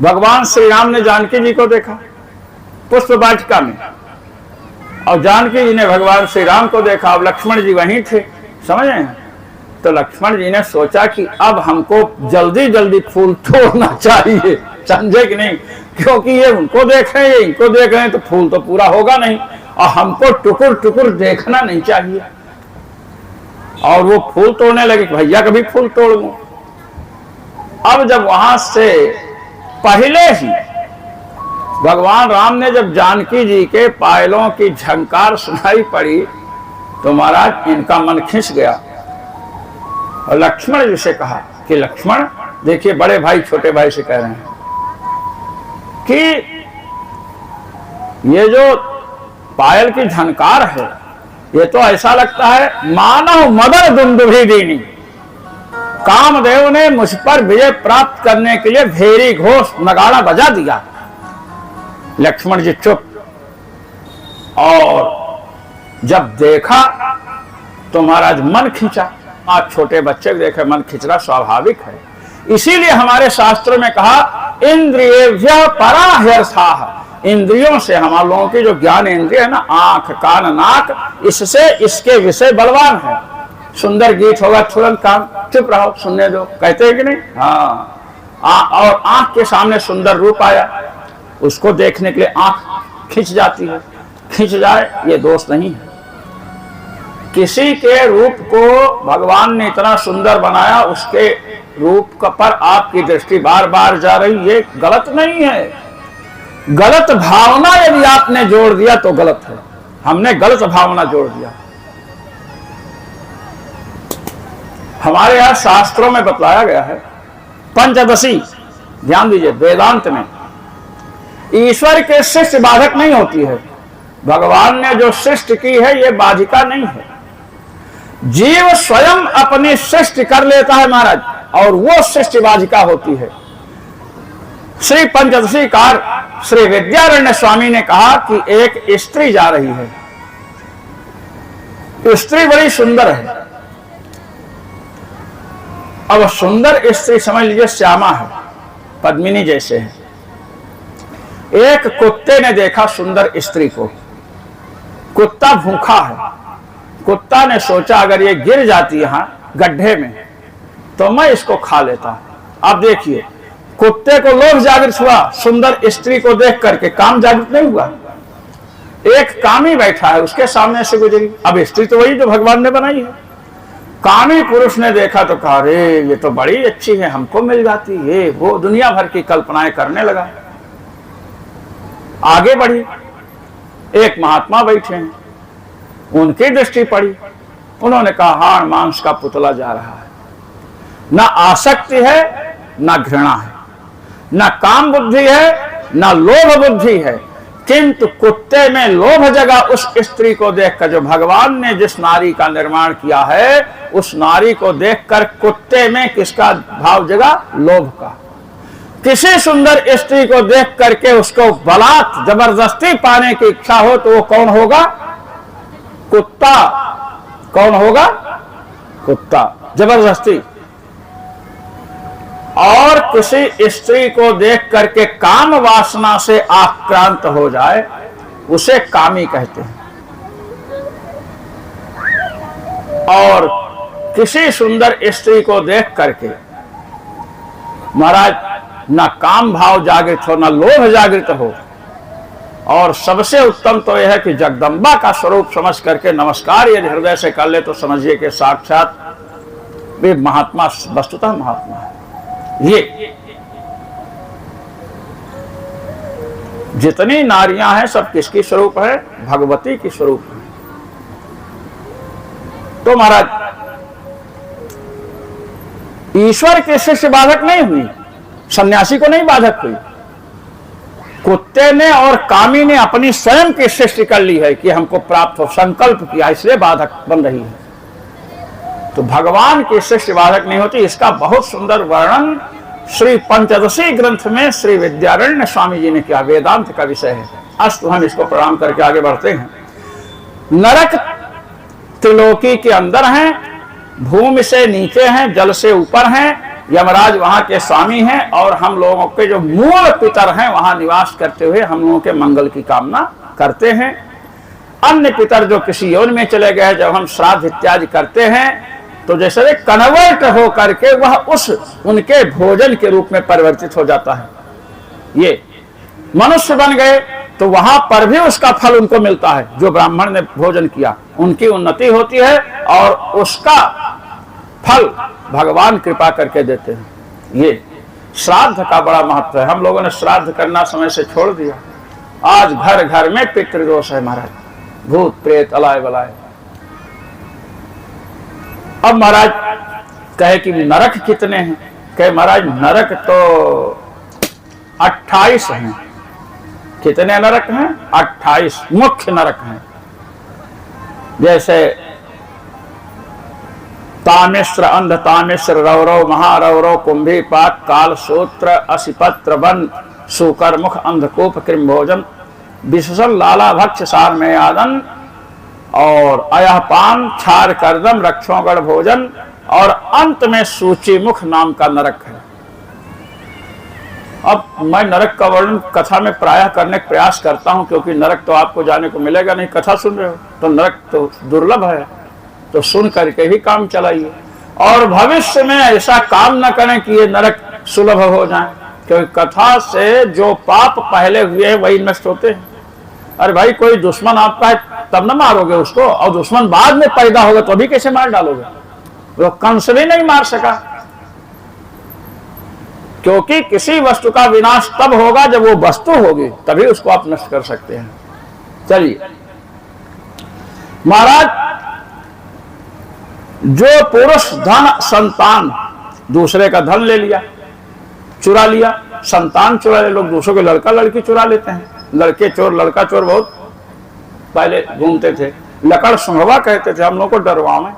भगवान श्री राम ने जानकी जी को देखा पुष्प वाटिका में, और जानकी जी ने भगवान श्री राम को देखा। अब लक्ष्मण जी वहीं थे, समझ रहे हैं? तो लक्ष्मण जी ने सोचा कि अब हमको जल्दी जल्दी फूल तोड़ना चाहिए, समझे कि नहीं? क्योंकि ये उनको देख रहे हैं, ये इनको देख रहे हैं, तो फूल तो पूरा होगा नहीं, और हमको टुकुर टुकुर देखना नहीं चाहिए। और वो फूल तोड़ने लगे कि भैया कभी फूल तोड़ लूं। अब जब वहां से पहले ही भगवान राम ने जब जानकी जी के पायलों की झंकार सुनाई पड़ी तो महाराज इनका मन खिंच गया, और लक्ष्मण जी से कहा कि लक्ष्मण देखिए, बड़े भाई छोटे भाई से कह रहे हैं कि ये जो पायल की झनकार है, ये तो ऐसा लगता है मानव मदर दुंदुभी दीनी। कामदेव ने मुझ पर विजय प्राप्त करने के लिए भेरी घोष नगाड़ा बजा दिया। लक्ष्मण जी चुप, और जब देखा तो महाराज मन खींचा। आप छोटे बच्चे देखे मन खिंचना स्वाभाविक है, इसीलिए हमारे शास्त्रों में कहा इंद्रियेभ्यः परा ह्यर्थाः। इंद्रियों से हमारे लोगों की जो ज्ञान इंद्रिय है ना, आंख कान नाक, इससे इसके विषय बलवान है। सुंदर गीत होगा तुरंत कान चुप रहो, सुनने दो, कहते हैं कि नहीं? हाँ, और आंख के सामने सुंदर रूप आया, उसको देखने के लिए आंख खिंच जाती है। खिंच जाए ये दोष नहीं है। किसी के रूप को भगवान ने इतना सुंदर बनाया, उसके रूप पर आपकी दृष्टि बार बार जा रही, ये गलत नहीं है। गलत भावना यदि आपने जोड़ दिया तो गलत है। हमने गलत भावना जोड़ दिया। हमारे यहां शास्त्रों में बतलाया गया है, पंचदशी, ध्यान दीजिए, वेदांत में ईश्वर के सृष्टि बाधक नहीं होती है। भगवान ने जो सृष्टि की है ये बाधिका नहीं है। जीव स्वयं अपनी सृष्टि कर लेता है महाराज, और वो सृष्टि बाधिका होती है। श्री पंचदशीकार श्री विद्यारण्य स्वामी ने कहा कि एक स्त्री जा रही है, स्त्री बड़ी सुंदर है। अब सुंदर स्त्री समझ लीजिए श्यामा है, पद्मिनी जैसे है। एक कुत्ते ने देखा सुंदर स्त्री को, कुत्ता भूखा है। कुत्ता ने सोचा अगर ये गिर जाती यहां गड्ढे में तो मैं इसको खा लेता हूं। अब देखिए, कुत्ते को लोभ जागृत हुआ सुंदर स्त्री को देख करके, काम जागृत नहीं हुआ। एक कामी बैठा है, उसके सामने से गुजरी। अब स्त्री तो वही जो भगवान ने बनाई है। कामी पुरुष ने देखा तो कहा, अरे ये तो बड़ी अच्छी है, हमको मिल जाती, ये वो दुनिया भर की कल्पनाएं करने लगा। आगे बढ़ी, एक महात्मा बैठे हैं, उनकी दृष्टि पड़ी। उन्होंने कहा, हाड़ मांस का पुतला जा रहा है, ना आसक्ति है ना घृणा है, ना काम बुद्धि है ना लोभ बुद्धि है, किंतु कुत्ते में लोभ जगा उस स्त्री को देखकर। जो भगवान ने जिस नारी का निर्माण किया है उस नारी को देखकर कुत्ते में किसका भाव जगा? लोभ का। किसी सुंदर स्त्री को देख करके उसको बलात् जबरदस्ती पाने की इच्छा हो तो वो कौन होगा? कुत्ता। कौन होगा? कुत्ता, जबरदस्ती। और किसी स्त्री को देख करके काम वासना से आक्रांत हो जाए उसे कामी कहते हैं। और किसी सुंदर स्त्री को देख करके महाराज ना काम भाव जागृत हो ना लोभ जागृत हो, और सबसे उत्तम तो यह है कि जगदम्बा का स्वरूप समझ करके नमस्कार यदि हृदय से कर ले तो समझिए कि साक्षात वे महात्मा, वस्तुतः महात्मा है। ये जितनी नारियां हैं सब किसकी स्वरूप है? भगवती की स्वरूप है। तो महाराज ईश्वर के शिष्य बाधक नहीं हुई, सन्यासी को नहीं बाधक हुई। कुत्ते ने और कामी ने अपनी स्वयं की सृष्टि कर ली है कि हमको प्राप्त हो, संकल्प किया, इसलिए बाधक बन रही है। तो भगवान की सृष्टि बाधक नहीं होती। इसका बहुत सुंदर वर्णन श्री पंचदशी ग्रंथ में श्री विद्यारण्य स्वामी जी ने किया, वेदांत का विषय है। अस्तु हम इसको प्रणाम करके आगे बढ़ते हैं। नरक त्रिलोकी के अंदर हैं, भूमि से नीचे हैं, जल से ऊपर हैं, यमराज वहां के स्वामी हैं, और हम लोगों के जो मूल पितर हैं वहां निवास करते हुए हम लोगों के मंगल की कामना करते हैं। अन्य पितर जो किसी योनि में चले गए, जब हम श्राद्ध इत्यादि करते हैं तो जैसे कन्वर्ट हो करके वह उस उनके भोजन के रूप में परिवर्तित हो जाता है। ये मनुष्य बन गए तो वहां पर भी उसका फल उनको मिलता है। जो ब्राह्मण ने भोजन किया उनकी उन्नति होती है और उसका फल भगवान कृपा करके देते हैं। ये श्राद्ध का बड़ा महत्व है। हम लोगों ने श्राद्ध करना समय से छोड़ दिया। आज घर घर में पितृदोष है महाराज, भूत प्रेत अलाय बलाय। अब महाराज कहे कि नरक कितने हैं? कहे महाराज नरक तो 28 हैं। कितने नरक हैं? 28 मुख्य नरक हैं। जैसे तामिश्र, अंध तामिश्र, रौरव, महारौरव, कुंभी पाक, काल सूत्र, असिपत्र, वन, सूकर मुख, अंधकूप, कृम्भोजन, विशेषण, लाला भक्ष, सार में आदन, और अयहपान, क्षार कर्दम, रक्षोगढ़ भोजन, और अंत में सूची मुख नाम का नरक है। अब मैं नरक का वर्णन कथा में प्रायः करने का प्रयास करता हूं, क्योंकि नरक तो आपको जाने को मिलेगा नहीं। कथा सुन रहे हो तो नरक तो दुर्लभ है, तो सुन करके ही काम चलाइए। और भविष्य में ऐसा काम न करें कि ये नरक सुलभ हो जाए, क्योंकि कथा से जो पाप पहले हुए हैं वही नष्ट होते हैं। अरे भाई कोई दुश्मन आपका है तब न मारोगे उसको, और दुश्मन बाद में पैदा होगा तो अभी कैसे मार डालोगे? वो कंस भी नहीं मार सका, क्योंकि किसी वस्तु का विनाश तब होगा जब वो वस्तु होगी, तभी उसको आप नष्ट कर सकते हैं। चलिए महाराज, जो पुरुष धन संतान, दूसरे का धन ले लिया, चुरा लिया, संतान चुरा ले, लोग दूसरों के लड़का लड़की चुरा लेते हैं। लड़के चोर लड़का चोर बहुत पहले घूमते थे। लकड़ सुंघवा कहते थे हम लोग को डरवा में।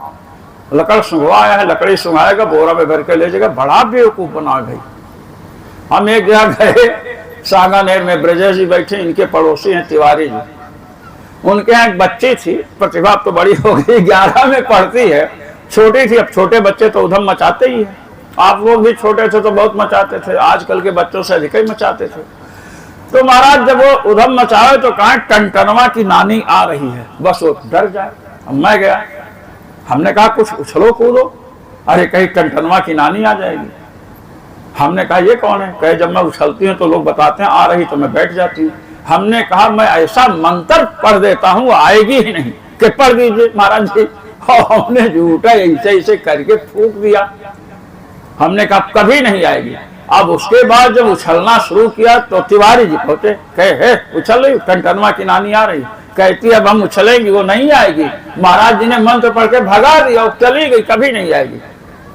लकड़ सुंघवा आया है, लकड़ी सुंघाएगा, बोरा में भर के ले जाएगा। बड़ा बेवकूफ बना भाई। हम एक जगह गए, सांगानेर में ब्रजेश जी बैठे, इनके पड़ोसी हैं तिवारी जी। उनके यहाँ एक बच्ची थी, प्रतिभा तो बड़ी हो गई, 11 में पढ़ती है, छोटी थी। अब छोटे बच्चे तो उधम मचाते ही है। आप लोग भी छोटे थे तो बहुत मचाते थे, आजकल के बच्चों से अधिक ही मचाते थे। तो महाराज जब वो उधम मचाए तो कहा टनटनवा की नानी आ रही है, बस वो डर जाए। मैं गया, हमने कहा कुछ उछलो कूदो। अरे कहीं टनटनवा की नानी आ जाएगी। हमने कहा ये कौन है? कहे जब मैं उछलती हूँ तो लोग बताते हैं आ रही, तो मैं बैठ जाती हूँ। हमने कहा मैं ऐसा मंत्र पढ़ देता हूँ आएगी ही नहीं। कि पढ़ दीजिए महाराज जी। और हमने झूठा ऐसे ऐसे करके फूंक दिया। हमने कहा कभी नहीं आएगी। अब उसके बाद जब उछलना शुरू किया तो तिवारी जी पहुंचे, कहे हे उछल रही, टनटनवा की नानी आ रही। कहती अब हम उछलेंगी, वो नहीं आएगी। महाराज जी ने मंत्र पढ़ के भगा दिया और चली गई, कभी नहीं आएगी।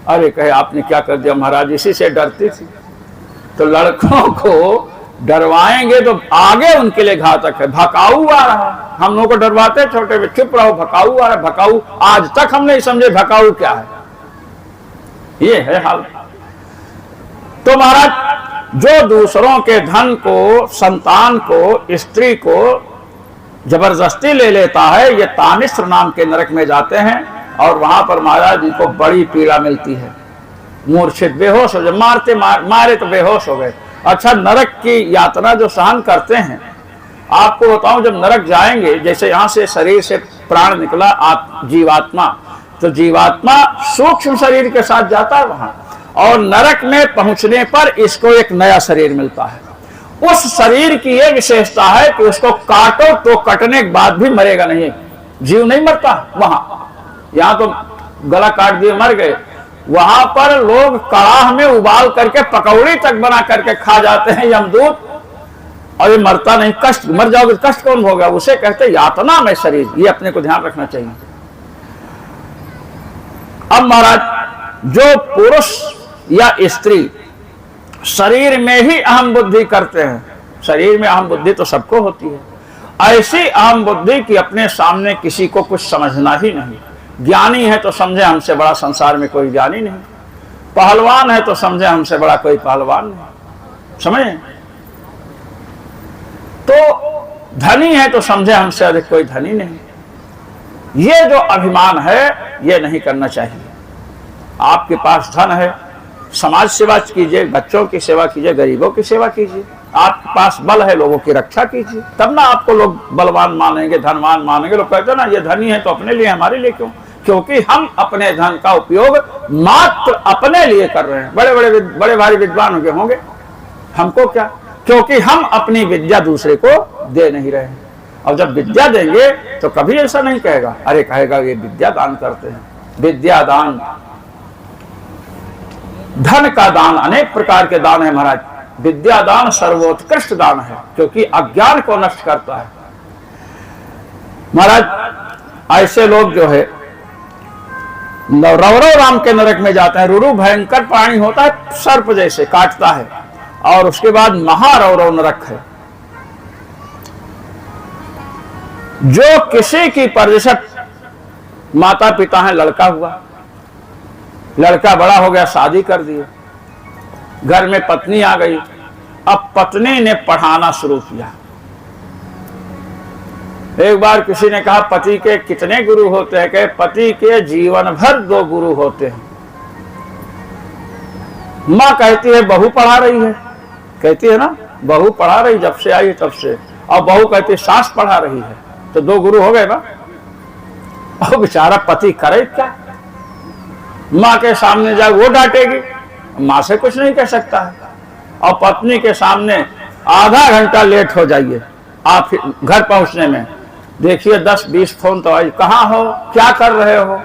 अरे कहे आपने क्या कर दिया महाराज? इसी से डरती थी। तो लड़कों को डरवाएंगे तो आगे उनके लिए घातक है। भकाऊ आ रहा, हम लोगों को डरवाते छोटे में, चुप रहो, भकाऊ आ रहा। भकाऊ आज तक हम नहीं समझे भकाऊ क्या है। ये है हाल। तो महाराज जो दूसरों के धन को, संतान को, स्त्री को जबरदस्ती ले लेता है, ये तामिश्र नाम के नरक में जाते हैं। और वहां पर महाराज जी को बड़ी पीड़ा मिलती है, मूर्छित बेहोश हो जाए। मारे तो बेहोश हो गए। अच्छा, नरक की यातना जो सहन करते हैं, आपको बताऊं जब नरक जाएंगे, जैसे यहाँ से शरीर से प्राण निकला जीवात्मा, तो जीवात्मा सूक्ष्म शरीर के साथ जाता है वहां, और नरक में पहुंचने पर इसको एक नया शरीर मिलता है। उस शरीर की यह विशेषता है कि उसको काटो तो कटने के बाद भी मरेगा नहीं, जीव नहीं मरता वहां। यहां तो गला काट दिए मर गए, वहां पर लोग कड़ाह में उबाल करके पकौड़ी तक बना करके खा जाते हैं यमदूत, और ये मरता नहीं। कष्ट, मर जाओगे कष्ट कौन होगा? उसे कहते यातना में शरीर। ये अपने को ध्यान रखना चाहिए। अब महाराज जो पुरुष या स्त्री शरीर में ही अहम बुद्धि करते हैं, शरीर में अहम बुद्धि तो सबको होती है। ऐसी अहम बुद्धि कि अपने सामने किसी को कुछ समझना ही नहीं। ज्ञानी है तो समझे हमसे बड़ा संसार में कोई ज्ञानी नहीं, पहलवान है तो समझे हमसे बड़ा कोई पहलवान नहीं, समझे। तो धनी है तो समझे हमसे अधिक कोई धनी नहीं। ये जो अभिमान है ये नहीं करना चाहिए। आपके पास धन है, समाज सेवा कीजिए, बच्चों की सेवा कीजिए, गरीबों की सेवा कीजिए। आपके पास बल है, लोगों की रक्षा कीजिए, तब ना आपको लोग बलवान मानेंगे, धनवान मानेंगे। लोग कहते हैं ना ये धनी है तो अपने लिए, हमारे लिए क्यों? क्योंकि हम अपने धन का उपयोग मात्र अपने लिए कर रहे हैं। बड़े भारी विद्वान होंगे, हमको क्या? क्योंकि हम अपनी विद्या दूसरे को दे नहीं रहे हैं। और जब विद्या देंगे तो कभी ऐसा नहीं कहेगा, अरे कहेगा ये विद्या दान करते हैं। विद्या दान, धन का दान, अनेक प्रकार के दान है महाराज। विद्या दान सर्वोत्कृष्ट दान है, क्योंकि अज्ञान को नष्ट करता है। महाराज ऐसे लोग जो है रौरव राम के नरक में जाते हैं। रुरु भयंकर प्राणी होता है, सर्प जैसे काटता है, और उसके बाद महारौरव नरक है। जो किसी की परजत माता पिता है, लड़का हुआ, लड़का बड़ा हो गया, शादी कर दिए, घर में पत्नी आ गई। अब पत्नी ने पढ़ाना शुरू किया। एक बार किसी ने कहा पति के कितने गुरु होते हैं? कहे पति के जीवन भर 2 गुरु होते हैं। माँ कहती है बहू पढ़ा रही है, कहती है ना बहू पढ़ा रही जब से आई तब से, और बहू कहती है सास पढ़ा रही है, तो 2 गुरु हो गए ना। और बेचारा पति करे क्या? माँ के सामने जाए वो डांटेगी, माँ से कुछ नहीं कह सकता है। और पत्नी के सामने आधा घंटा लेट हो जाइए आप घर पहुंचने में, देखिए 10-20 फोन तो आई, कहाँ हो, क्या कर रहे हो।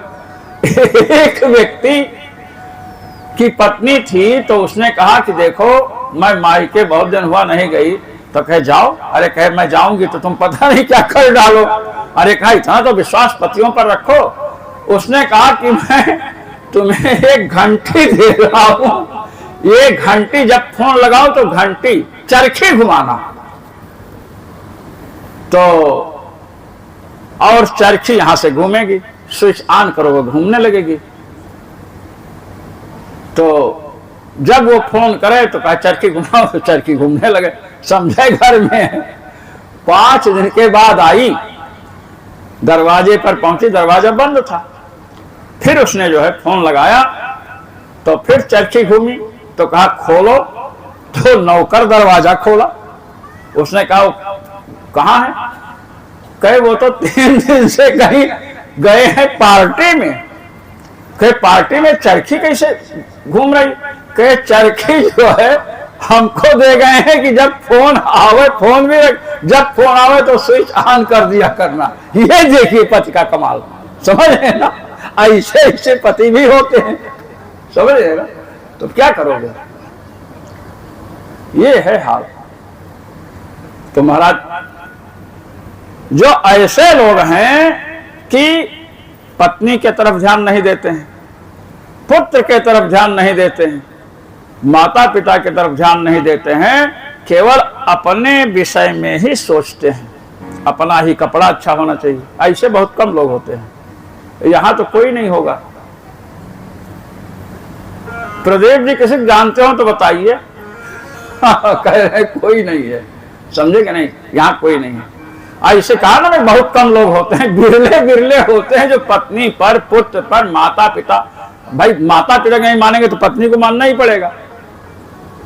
एक व्यक्ति की पत्नी थी तो उसने कहा कि देखो मैं मायके बहुत दिन हुआ नहीं गई, तो कहे जाओ। अरे कहे मैं जाऊंगी तो तुम पता नहीं क्या कर डालो। अरे कहा इतना तो विश्वास पतियों पर रखो। उसने कहा कि मैं तुम्हें 1 घंटी दे रहा हूं, 1 घंटी जब फोन लगाओ तो घंटी चरखी घुमाना, तो और चरखी यहां से घूमेगी, स्विच ऑन करोगे घूमने लगेगी। तो जब वो फोन करे तो कहा चरखी घुमाओ, तो चरखी घूमने लगे। समझे घर में 5 दिन के बाद आई, दरवाजे पर पहुंची, दरवाजा बंद था। फिर उसने जो है फोन लगाया तो फिर चरखी घूमी, तो कहा खोलो, तो नौकर दरवाजा खोला। उसने कहा कहाँ है? कहे वो तो 3 दिन से कहीं गए हैं पार्टी में। कहे पार्टी में चरखी कैसे घूम रही? कहे चरखी जो है हमको दे गए हैं कि जब फोन आवे, फोन भी जब फोन आवे तो स्विच ऑन कर दिया करना। ये देखिए पति का कमाल, समझ रहे ना। ऐसे ऐसे पति भी होते हैं, समझ रहे ना। तो क्या करोगे, ये है हाल। तो महाराज जो ऐसे लोग हैं कि पत्नी के तरफ ध्यान नहीं देते हैं, पुत्र के तरफ ध्यान नहीं देते हैं, माता पिता के तरफ ध्यान नहीं देते हैं, केवल अपने विषय में ही सोचते हैं, अपना ही कपड़ा अच्छा होना चाहिए, ऐसे बहुत कम लोग होते हैं। यहां तो कोई नहीं होगा। प्रदीप जी किसी जानते हो तो बताइए। कह रहे कोई नहीं है, समझे कि नहीं, यहां कोई नहीं है। ऐसे कहा ना, बहुत कम लोग होते हैं, बिरले बिरले होते हैं जो पत्नी पर, पुत्र पर, माता पिता, भाई माता पिता नहीं मानेंगे तो पत्नी को मानना ही पड़ेगा।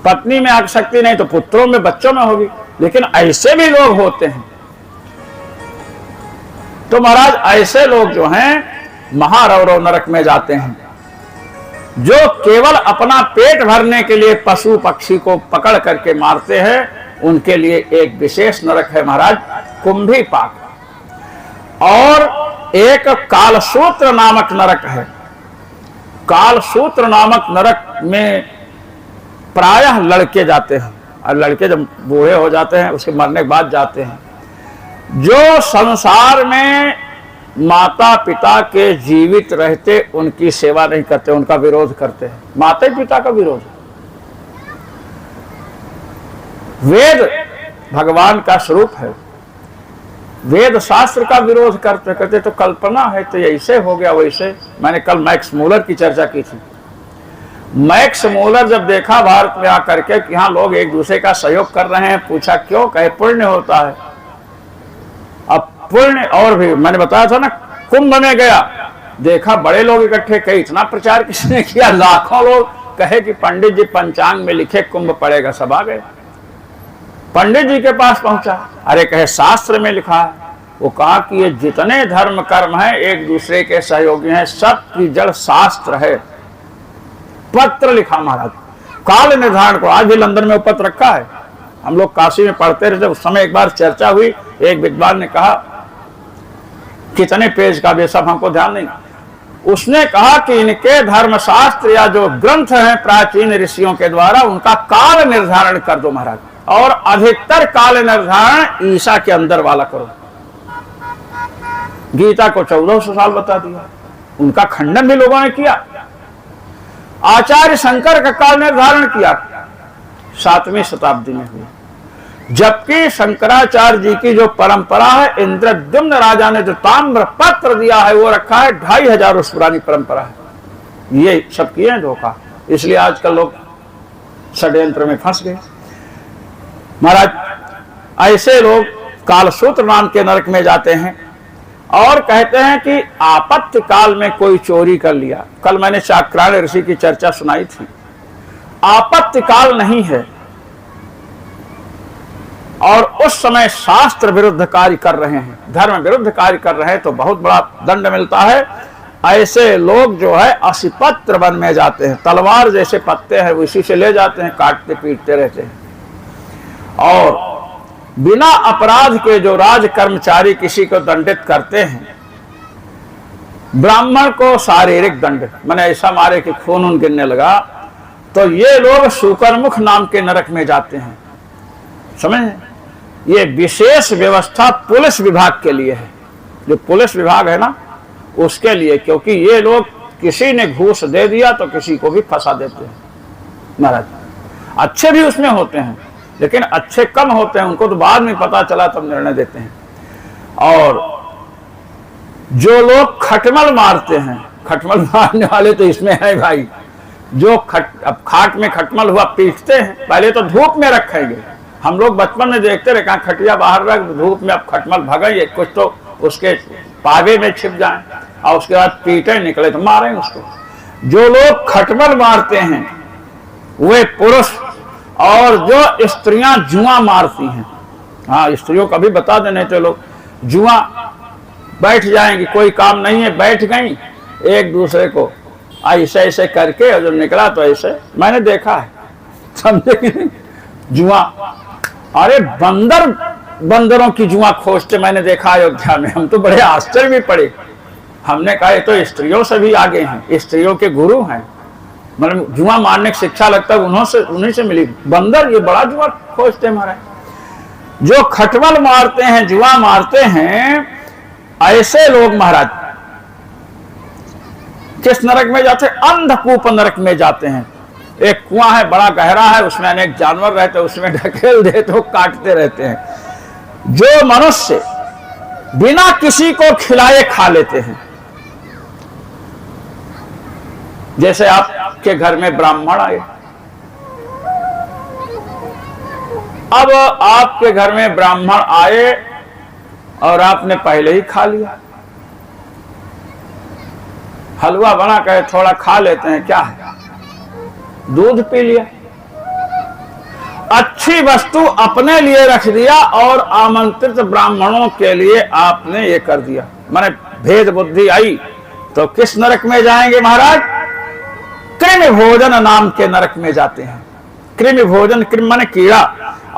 पत्नी में आसक्ति नहीं तो पुत्रों में, बच्चों में होगी। लेकिन ऐसे भी लोग होते हैं। तो महाराज ऐसे लोग जो हैं महारौरव नरक में जाते हैं, जो केवल अपना पेट भरने के लिए पशु पक्षी को पकड़ करके मारते हैं। उनके लिए एक विशेष नरक है महाराज, कुंभी पाक। और एक कालसूत्र नामक नरक है। कालसूत्र नामक नरक में प्रायः लड़के जाते हैं, और लड़के जब बूढ़े हो जाते हैं उसके मरने के बाद जाते हैं। जो संसार में माता पिता के जीवित रहते उनकी सेवा नहीं करते, उनका विरोध करते हैं, माता पिता का विरोध। वेद भगवान का स्वरूप है। वेद शास्त्र का विरोध करते करते तो कल्पना है, तो ऐसे हो गया वैसे। मैंने कल मैक्स मूलर की चर्चा की थी। मैक्स मूलर जब देखा भारत में आकर के कि यहाँ लोग एक दूसरे का सहयोग कर रहे हैं, पूछा क्यों? कहे पुण्य होता है। अब पुण्य, और भी मैंने बताया था ना, कुंभ में गया, देखा बड़े लोग इकट्ठे, कहे इतना प्रचार किसने किया, लाखों लोग। कहे कि पंडित जी पंचांग में लिखे कुंभ पड़ेगा, सब आ गए। पंडित जी के पास पहुंचा, अरे कहे शास्त्र में लिखा है। वो कहा कि ये जितने धर्म कर्म हैं एक दूसरे के सहयोगी हैं, सब की जड़ शास्त्र है। पत्र लिखा महाराज, काल निर्धारण को। आज भी लंदन में वो पत्र रखा है। हम लोग काशी में पढ़ते रहे, उस समय एक बार चर्चा हुई, एक विद्वान ने कहा कितने पेज का, वे सब हमको ध्यान नहीं। उसने कहा कि इनके धर्मशास्त्र या जो ग्रंथ हैं प्राचीन ऋषियों के द्वारा, उनका काल निर्धारण कर दो महाराज, और अधिकतर काल निर्धारण ईसा के अंदर वाला करो। गीता को 1400 साल बता दिया, उनका खंडन भी लोगों ने किया। आचार्य शंकर का काल निर्धारण किया 7वीं शताब्दी में हुआ, जबकि शंकराचार्य जी की जो परंपरा है, इंद्रद्युम्न राजा ने जो ताम्र पत्र दिया है वो रखा है, 2500 वर्ष पुरानी परंपरा है। ये सब किए हैं धोखा, इसलिए आजकल लोग षड्यंत्र में फंस गए महाराज। ऐसे लोग कालसूत्र नाम के नरक में जाते हैं और कहते हैं कि आपत्ति काल में कोई चोरी कर लिया। कल मैंने चाक्रायण ऋषि की चर्चा सुनाई थी। आपत्ति काल नहीं है, और उस समय शास्त्र विरुद्ध कार्य कर रहे हैं, धर्म विरुद्ध कार्य कर रहे हैं, तो बहुत बड़ा दंड मिलता है। ऐसे लोग जो है असिपत्र वन में जाते हैं, तलवार जैसे पत्ते हैं उसी से ले जाते हैं, काटते पीटते रहते हैं। और बिना अपराध के जो राज कर्मचारी किसी को दंडित करते हैं, ब्राह्मण को शारीरिक दंड, मैंने ऐसा मारे कि खून उन गिरने लगा, तो ये लोग शुकरमुख नाम के नरक में जाते हैं। समझ, ये विशेष व्यवस्था पुलिस विभाग के लिए है, जो पुलिस विभाग है ना उसके लिए, क्योंकि ये लोग किसी ने घूस दे दिया तो किसी को भी फंसा देते हैं महाराज। अच्छे भी उसमें होते हैं, लेकिन अच्छे कम होते हैं, उनको तो बाद में पता चला तब निर्णय देते हैं। और जो लोग खटमल मारते हैं, खटमल मारने वाले तो इसमें है भाई, जो अब खाट में खटमल हुआ पीटते हैं, पहले तो धूप में रखेंगे। हम लोग बचपन में देखते रहे, कहाँ खटिया बाहर रख धूप में, अब खटमल भगाइए, कुछ तो उसके पावे में छिप जाए, और उसके बाद पीटे निकले तो मारें उसको। जो लोग खटमल मारते हैं वे पुरुष, और जो स्त्रियां जुआ मारती हैं, हाँ स्त्रियों का भी बता देने, तो लोग जुआ बैठ जाएंगी, कोई काम नहीं है, बैठ गई एक दूसरे को ऐसे ऐसे करके, और जब निकला तो ऐसे, मैंने देखा है, समझे कि नहीं, जुआ। अरे बंदरों की जुआ खोजते मैंने देखा अयोध्या में, हम तो बड़े आश्चर्य भी पड़े। हमने कहा ये तो स्त्रियों से भी आगे हैं, स्त्रियों के गुरु हैं, मतलब जुआ मारने की शिक्षा लगता है उन्हीं से मिली। बंदर ये बड़ा जुआ खोजते हमारा। जो खटमल मारते हैं, जुआ मारते हैं, ऐसे लोग महाराज किस नरक में जाते हैं? अंधकूप नरक में जाते हैं। एक कुआं है, बड़ा गहरा है, उसमें अनेक जानवर रहते हैं, उसमें ढकेल देते हो, काटते रहते हैं। जो मनुष्य बिना किसी को खिलाए खा लेते हैं, जैसे आपके घर में ब्राह्मण आए, अब आपके घर में ब्राह्मण आए और आपने पहले ही खा लिया, हलवा बना कर थोड़ा खा लेते हैं, क्या है, दूध पी लिया, अच्छी वस्तु अपने लिए रख दिया और आमंत्रित ब्राह्मणों के लिए आपने ये कर दिया, माने भेद बुद्धि आई, तो किस नरक में जाएंगे महाराज? कृमि भोजन नाम के नरक में जाते हैं। कृमि भोजन, कृमि माने कीड़ा,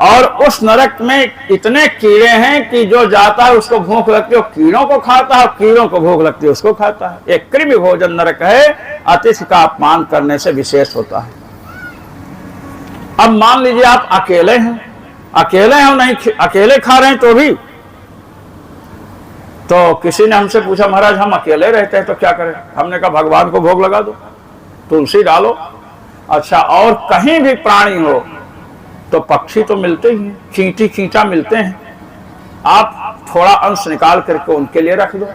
और उस नरक में इतने कीड़े हैं कि जो जाता है उसको भूख लगती है, कीड़ों को खाता है, कीड़ों को भूख लगती है उसको खाता है। एक कृमि भोजन नरक है, अतिथि का अपमान करने से विशेष होता है। अब मान लीजिए आप अकेले हैं, नहीं अकेले खा रहे हैं, तो भी तो किसी ने हमसे पूछा महाराज हम अकेले रहते हैं तो क्या करें? हमने कहा भगवान को भोग लगा दो, तुलसी डालो। अच्छा, और कहीं भी प्राणी हो तो पक्षी तो मिलते ही हैं, चींटी चींटा मिलते हैं। आप थोड़ा अंश निकाल करके उनके लिए रख दो।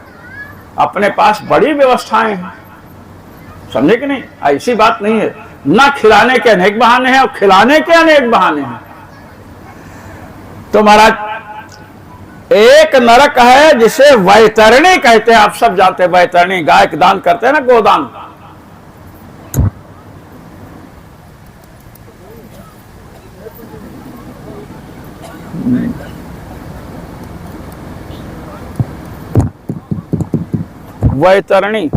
अपने पास बड़ी व्यवस्थाएं हैं, समझे कि नहीं? ऐसी बात नहीं है। ना खिलाने के अनेक बहाने हैं और खिलाने के अनेक बहाने हैं। तो महाराज एक नरक है जिसे वैतरणी कहते हैं, आप सब जानते हैं वैतरणी, गाय का दान करते हैं ना, गोदान। वैतरणी,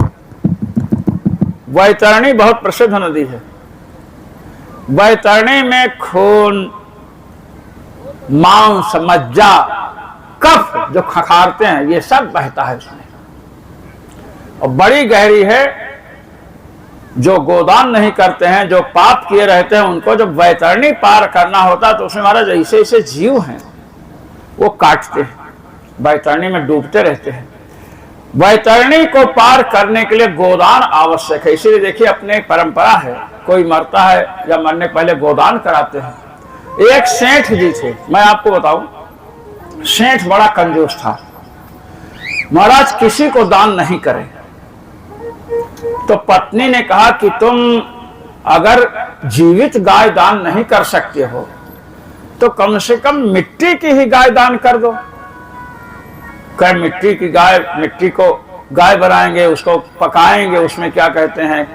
वैतरणी बहुत प्रसिद्ध नदी है। वैतरणी में खून, मांस, मज्जा, कफ जो खखारते हैं ये सब बहता है उसमें, और बड़ी गहरी है। जो गोदान नहीं करते हैं, जो पाप किए रहते हैं, उनको जब वैतरणी पार करना होता है तो उसमें महाराज ऐसे ऐसे जीव हैं वो काटते हैं, वैतरणी में डूबते रहते हैं। वैतरणी को पार करने के लिए गोदान आवश्यक है। इसीलिए देखिए अपने परंपरा है, कोई मरता है या मरने पहले गोदान कराते हैं। एक सेठ जी थे, मैं आपको बताऊं, सेठ बड़ा कंजूस था। महाराज किसी को दान नहीं करे। तो पत्नी ने कहा कि तुम अगर जीवित गाय दान नहीं कर सकते हो तो कम से कम मिट्टी की ही गाय दान कर दो। कर मिट्टी की गाय, मिट्टी को गाय बनाएंगे, उसको पकाएंगे, उसमें क्या कहते हैं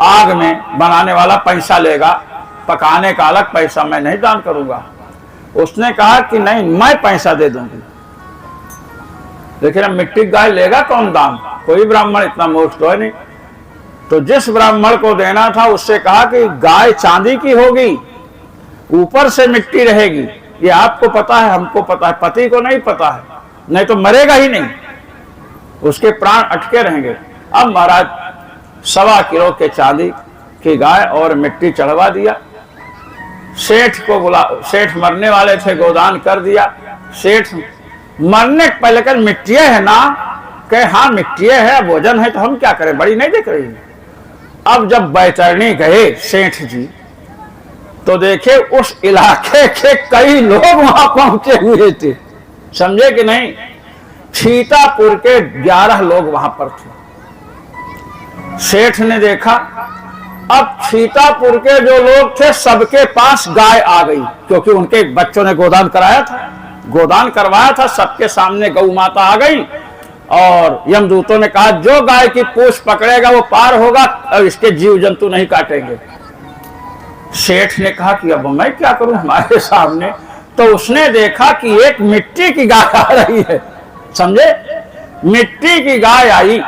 आग में, बनाने वाला पैसा लेगा, पकाने का अलग पैसा, मैं नहीं दान करूंगा। उसने कहा कि नहीं, मैं पैसा दे दूंगी। लेकिन अब मिट्टी की गाय लेगा कौन दान? कोई ब्राह्मण इतना मूर्ख तो है नहीं। तो जिस ब्राह्मण को देना था उससे कहा कि गाय चांदी की होगी, ऊपर से मिट्टी रहेगी। ये आपको पता है, हमको पता है, पति को नहीं पता है, नहीं तो मरेगा ही नहीं, उसके प्राण अटके रहेंगे। अब महाराज 1.25 किलो के चांदी की गाय और मिट्टी चढ़वा दिया। सेठ को बुला, सेठ मरने वाले थे, गोदान कर दिया। सेठ मरने के पहले कर मिट्टी है ना, कहे हाँ मिट्टी है, भोजन है, तो हम क्या करें, बड़ी नहीं दिख रही। अब जब वैतरणी गए सेठ जी तो देखे उस इलाके के कई लोग वहां पहुंचे हुए थे, समझे कि नहीं? सीतापुर के 11 लोग वहां पर थे। सेठ ने देखा अब सीतापुर के जो लोग थे सबके पास गाय आ गई, क्योंकि उनके बच्चों ने गोदान कराया था, गोदान करवाया था, सबके सामने गौ माता आ गई। और यमदूतों ने कहा जो गाय की पूंछ पकड़ेगा वो पार होगा, और इसके जीव जंतु नहीं काटेंगे। सेठ ने कहा कि अब मैं क्या करूं हमारे सामने। तो उसने देखा कि एक मिट्टी की गाय आ रही है, समझे? मिट्टी की गाय आई।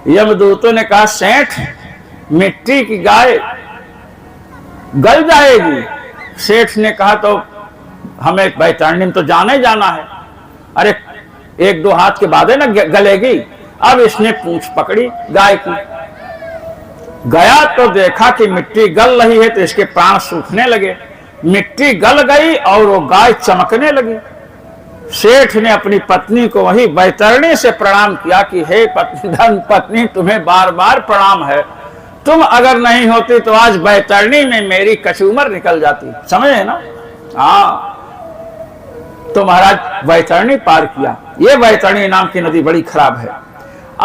यमदूतों ने कहा सेठ मिट्टी की गाय गल जाएगी। सेठ ने कहा तो हमें वैतरणी में तो जाना ही जाना है, अरे 1-2 हाथ के बाद है ना गलेगी। अब इसने पूंछ पकड़ी गाय की, गया तो देखा कि मिट्टी गल रही है, तो इसके प्राण सूखने लगे। मिट्टी गल गई और वो गाय चमकने लगी। सेठ ने अपनी पत्नी को वही वैतरणी से प्रणाम किया कि हे धन पत्नी, तुम्हें बार बार प्रणाम है, तुम अगर नहीं होती तो आज वैतरणी में मेरी कचूमर निकल जाती, समझे ना? हाँ, तो महाराज वैतरणी पार किया। ये वैतरणी नाम की नदी बड़ी खराब है।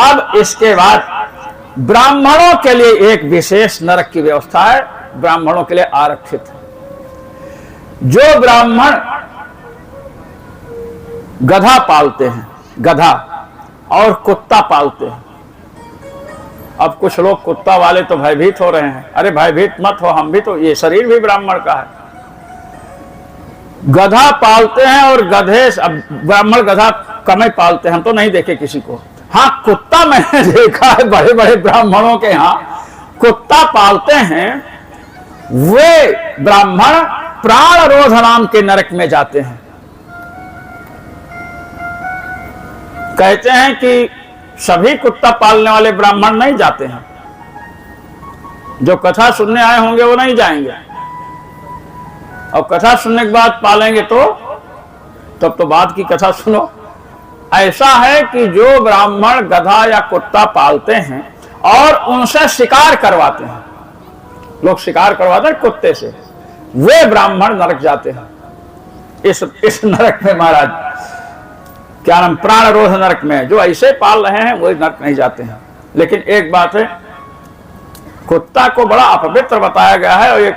अब इसके बाद ब्राह्मणों के लिए एक विशेष नरक की व्यवस्था है, ब्राह्मणों के लिए आरक्षित है। जो ब्राह्मण गधा पालते हैं, गधा और कुत्ता पालते हैं। अब कुछ लोग कुत्ता वाले तो भयभीत हो रहे हैं, अरे भयभीत मत हो, हम भी तो, ये शरीर भी ब्राह्मण का है। गधा पालते हैं और गधे, अब ब्राह्मण गधा कम ही पालते हैं, हम तो नहीं देखे किसी को। हाँ, कुत्ता मैंने देखा है, बड़े बड़े ब्राह्मणों के यहाँ कुत्ता पालते हैं। वे ब्राह्मण प्राण रोध नाम के नरक में जाते हैं। कहते हैं कि सभी कुत्ता पालने वाले ब्राह्मण नहीं जाते हैं, जो कथा सुनने आए होंगे वो नहीं जाएंगे, और कथा सुनने के बाद पालेंगे तो तब तो बाद की कथा सुनो। ऐसा है कि जो ब्राह्मण गधा या कुत्ता पालते हैं और उनसे शिकार करवाते हैं, लोग शिकार करवाते हैं कुत्ते से, वे ब्राह्मण नरक जाते हैं। इस नरक में महाराज, क्या नाम, प्राणरोध नरक में जो ऐसे पाल रहे हैं वो नरक नहीं जाते हैं। लेकिन एक बात है, कुत्ता को बड़ा अपवित्र बताया गया है, और एक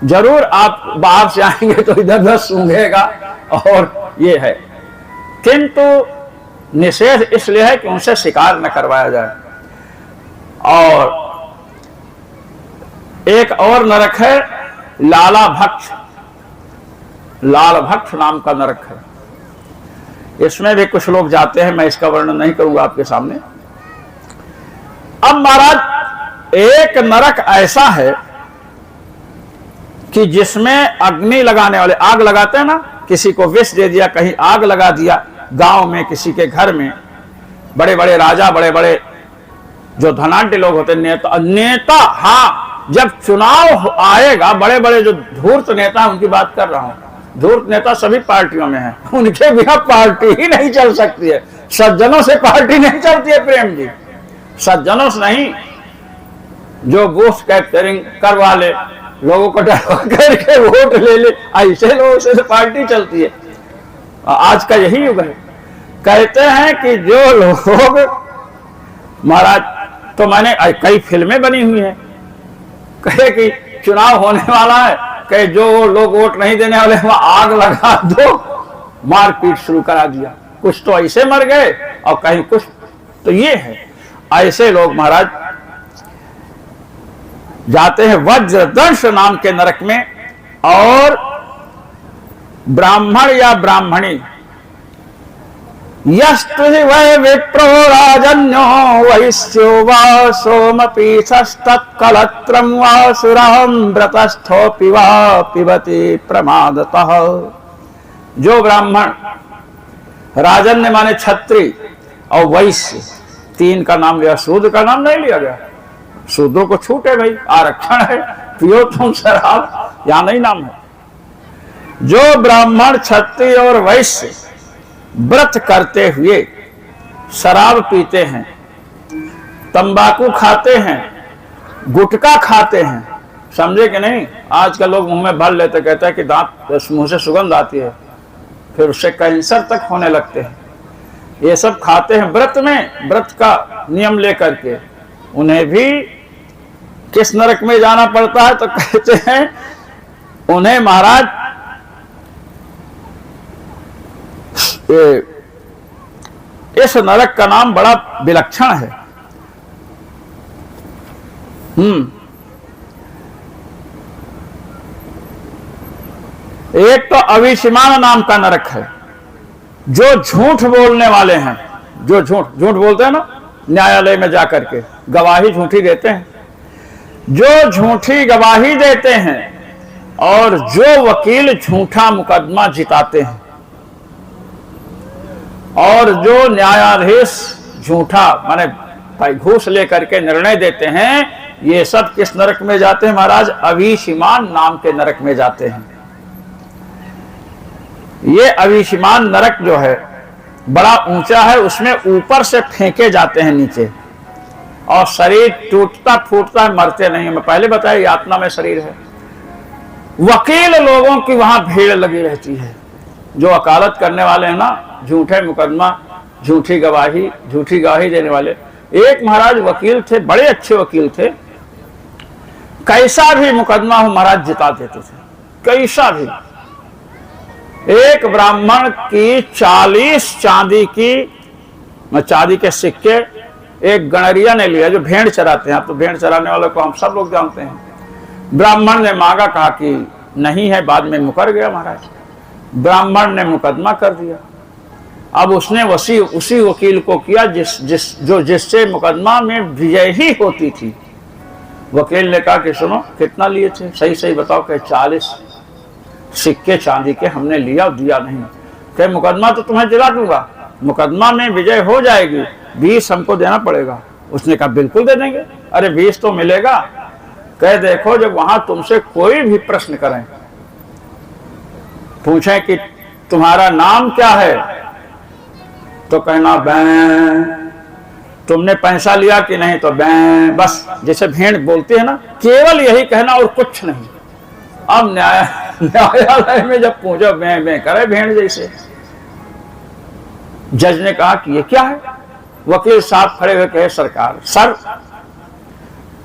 जरूर आप बाहर से आएंगे तो इधर उधर सूंघेगा, और ये है, किंतु निषेध इसलिए है कि उनसे शिकार न करवाया जाए। और एक और नरक है लाला भक्ष, लाल भक्ष नाम का नरक है। इसमें भी कुछ लोग जाते हैं, मैं इसका वर्णन नहीं करूंगा आपके सामने। अब महाराज एक नरक ऐसा है कि जिसमें अग्नि लगाने वाले, आग लगाते हैं ना, किसी को विष दे दिया, कहीं आग लगा दिया, गांव में किसी के घर में, बड़े बड़े राजा, बड़े बड़े जो धनाढ्य लोग होते हैं, नेता, हाँ, जब चुनाव आएगा, बड़े बड़े जो धूर्त नेता, उनकी बात कर रहा हूं। धूर्त नेता सभी पार्टियों में है, उनके बिना पार्टी ही नहीं चल सकती है। सज्जनों से पार्टी नहीं चलती है प्रेम जी, सज्जनों से नहीं। जो बूथ कैप्चरिंग करवा ले, लोगों को डरवा करके वोट ले ले, ऐसे लोगों से पार्टी चलती है। आज का यही युग है। कहते हैं कि जो लोग, महाराज, तो मैंने कई फिल्में बनी हुई हैं, कहे कि चुनाव होने वाला है, कहे जो लोग वोट नहीं देने वाले वहां आग लगा दो, मारपीट शुरू करा दिया, कुछ तो ऐसे मर गए और कहीं कुछ। तो ये है, ऐसे लोग महाराज जाते हैं वज्रदंश नाम के नरक में। और ब्राह्मण या ब्राह्मणी, यस्तु वै विप्रो राजन्यो वैश्यो वा सोमपीठस्तत्कलत्रं वा सुरामृतस्थोऽपि वा पिबति प्रमादतः। जो ब्राह्मण, राजन्य माने छत्री, और वैश्य, तीन का नाम लिया, शूद्र का नाम नहीं लिया गया। शूद्रों को छूट है भाई, आरक्षण है, पियो तुम शराब, यहां नहीं नाम है। जो ब्राह्मण, क्षत्रिय और वैश्य व्रत करते हुए शराब पीते हैं, तंबाकू खाते हैं, गुटखा खाते हैं, समझे कि नहीं। आजकल लोग मुंह में भर लेते, कहते हैं कि दांत, मुंह से सुगंध आती है, फिर उससे कैंसर तक होने लगते हैं। ये सब खाते हैं व्रत में, व्रत का नियम लेकर के। उन्हें भी किस नरक में जाना पड़ता है, तो कहते हैं उन्हें महाराज इस नरक का नाम बड़ा विलक्षण है। एक तो अविषमान नाम का नरक है। जो झूठ बोलने वाले हैं, जो झूठ बोलते हैं ना, न्यायालय में जाकर के गवाही झूठी देते हैं, जो झूठी गवाही देते हैं, और जो वकील झूठा मुकदमा जिताते हैं, और जो न्यायाधीश झूठा माने घूस लेकर के निर्णय देते हैं, ये सब किस नरक में जाते हैं महाराज? अविषमान नाम के नरक में जाते हैं। ये अविषमान नरक जो है बड़ा ऊंचा है, उसमें ऊपर से फेंके जाते हैं नीचे, और शरीर टूटता फूटता है, मरते नहीं है। मैं पहले बताया यातना में शरीर है। वकील लोगों की वहां भीड़ लगी रहती है, जो वकालत करने वाले हैं ना, झूठे मुकदमा, झूठी गवाही देने वाले। एक महाराज वकील थे, बड़े अच्छे वकील थे, कैसा भी मुकदमा हो महाराज जिता देते थे, कैसा भी। एक ब्राह्मण की 40 चांदी के सिक्के एक गणरिया ने लिया, जो भेड़ चराते हैं। आप तो भेड़ चराने वालों को हम सब लोग जानते हैं। ब्राह्मण ने मांगा, कहा कि नहीं है, बाद में मुकर गया महाराज। ब्राह्मण ने मुकदमा कर दिया। अब उसने उसी वकील को किया जिससे मुकदमा में विजय ही होती थी। वकील ने कहा कि सुनो, कितना लिए थे, सही सही बताओ। कि 40 सिक्के चांदी के हमने लिया, दिया नहीं। कहे मुकदमा तो तुम्हें दिला दूंगा, मुकदमा में विजय हो जाएगी, 20 हमको देना पड़ेगा। उसने कहा बिल्कुल दे देंगे। अरे 20 तो मिलेगा। कहे देखो, जब वहां तुमसे कोई भी प्रश्न करें, पूछें कि तुम्हारा नाम क्या है, तो कहना बैं। तुमने पैसा लिया कि नहीं, तो बैं। बस जैसे भेड़ बोलती है ना, केवल यही कहना और कुछ नहीं। अब न्यायालय में जब पूछो मैं करे भेड़ जैसे। जज ने कहा कि ये क्या है? वकील साहब खड़े हुए कहे सरकार सर